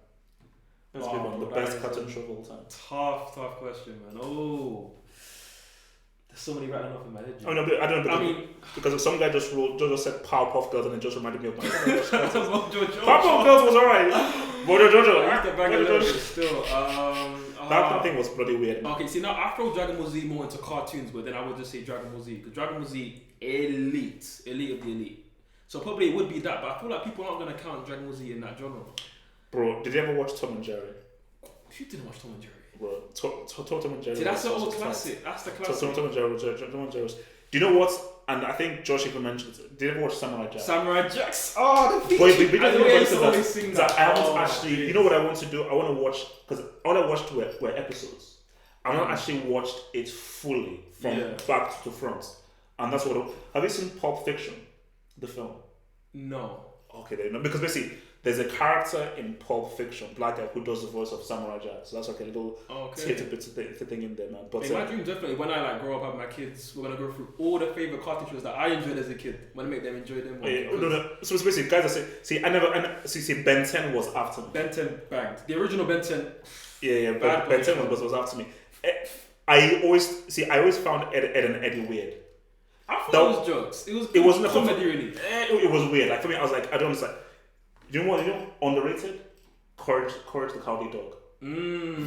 Let's give on the best cartoon show of all time. Tough question, man. Oh, there's so many rattling off in my head. I mean, because some guy just said Powerpuff Girls and it just reminded me of my Powerpuff Girls was alright. Mojo Still, that thing was bloody weird. Okay, see now I throw Dragon Ball Z more into cartoons, but then I would just say Dragon Ball Z, because Dragon Ball Z elite of the elite. So probably it would be that, but I feel like people aren't going to count Dragon Ball Z in that genre. Bro, did you ever watch Tom and Jerry? Who didn't watch Tom and Jerry? Bro, Tom and Jerry. See, that's the old classic. That's the classic. Tom and Jerry. Do you know what? and I think Josh even mentioned it. Did you ever watch Samurai Jack? Samurai Jacks. Oh, the feature. But I haven't actually. You know what I want to do? I want to watch because all I watched were episodes. I've not actually watched it fully from back to front, and that's what. Have you seen Pulp Fiction, the film? No. Okay, then, because basically there's a character in Pulp Fiction, black guy, who does the voice of Samurai Jack. So that's like a little bit thing in there, man. But my dream definitely when I grow up, have my kids, we're gonna go through all the favorite cartoon shows that I enjoyed as a kid. Want to make them enjoy them. No. So basically, guys, see, Ben 10 was after me. Ben 10 banged. The original Ben 10. Yeah. Ben 10 was after me. I always found Ed and Eddie weird. I thought it was jokes. It wasn't a comedy, really. It was weird. Like for me, I was like, I don't understand. You know what? Underrated. Courage the Cowardly Dog.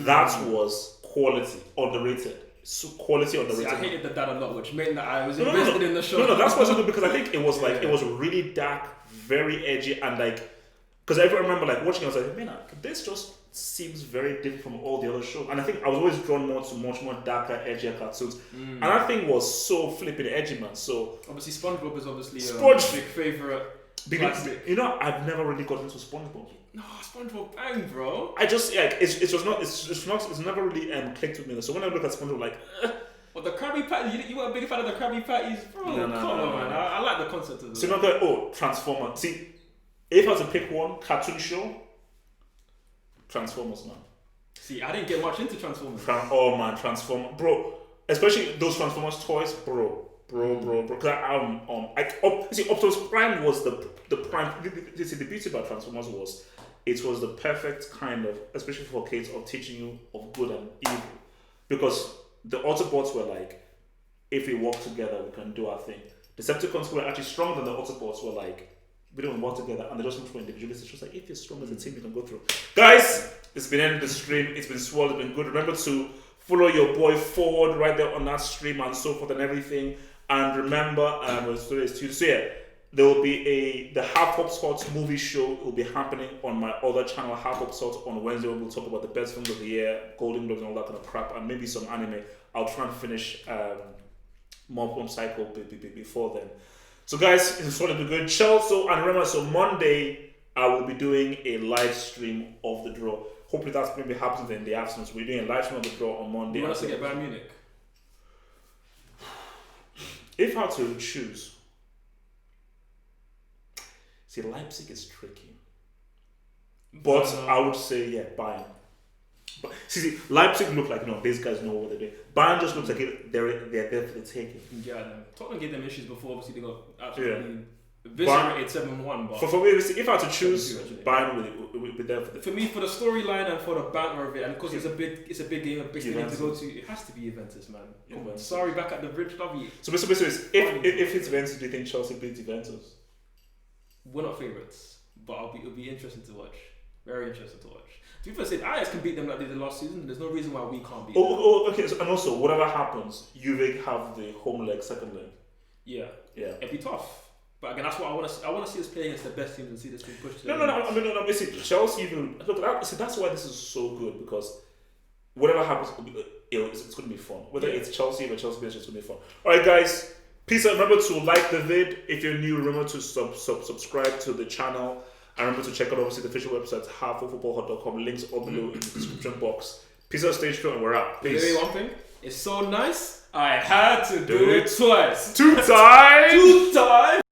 That was quality. Underrated. So quality underrated. See, I hated the dad a lot, which meant that I was invested in the show. No, that's what's so good because I think it was like it was really dark, very edgy, and like because I remember like watching, I was like, man, this just seems very different from all the other shows. And I think I was always drawn more to much more darker, edgier cartoons. And that thing was so flipping edgy, man. So obviously SpongeBob is obviously a big favourite. You know, I've never really got into SpongeBob. No, SpongeBob bang, bro. I just it's never really clicked with me. So when I look at SpongeBob, like, well, the Krabby Patty, you were a big fan of the Krabby Patties, bro. No, man. I like the concept of it. So you're not going, Transformer. See, if I was to pick one cartoon show, Transformers, man. See, I didn't get much into Transformers. Transformers, bro. Especially those Transformers toys, bro. Because Optimus Prime was the prime. The beauty about Transformers was it was the perfect kind of, especially for kids, of teaching you of good and evil. Because the Autobots were like, if we work together, we can do our thing. The Decepticons were actually stronger than the Autobots were like, we don't work together, and they're just much more individualistic. It's just like, if you're strong as a team, you can go through. Guys, it's been ending the stream. It's been swell. It's been good. Remember to follow your boy forward right there on that stream and so forth and everything. And remember, today's Tuesday. So yeah, there will be the Half Hopscotch movie show. It will be happening on my other channel, Half Hopscotch, on Wednesday. We'll talk about the best films of the year, Golden Globes and all that kind of crap, and maybe some anime. I'll try and finish Mob Cycle before then. So guys, it's going to be good. Chelsea, and remember, so Monday I will be doing a live stream of the draw. Hopefully that's going to be happening in the afternoon. So we're doing a live stream of the draw on Monday. You want us to get Bayern Munich? If I had to choose, see, Leipzig is tricky, but I would say Bayern. But see, Leipzig look like these guys know what they're doing. Bayern just looks like they're there for the taking. Yeah, Tottenham gave them issues before. Obviously, they got absolutely eviscerated 7-1. But for me, if I had to choose, Bayern will be there for the. For me, for the storyline and for the banter of it, and because it's a big game, a big game to go to, it has to be Juventus, man. Come on, sorry, back at the bridge, love you. So basically, if it's Juventus, do you think Chelsea beats Juventus? We're not favourites, but it'll be interesting to watch. Very interesting to watch. People say Ajax can beat them like they did last season. There's no reason why we can't beat them. Okay. So, and also, whatever happens, Juve have the home leg, second leg. Yeah. It'd be tough. But again, that's what I want to see. I want to see us play against the best teams and see this team push. No. Basically, Chelsea even look. That's why this is so good, because whatever happens, it's going to be fun. Whether it's Chelsea or Chelsea, it's going to be fun. All right, guys. Peace out. Remember to like the vid. If you're new, remember to subscribe to the channel. And remember to check out obviously the official website, halfoffootballhut.com. Links all below in the description box. Peace out, stay strong, and we're out. Peace. Maybe one thing. It's so nice. I had to do it twice. 2 times. 2 times.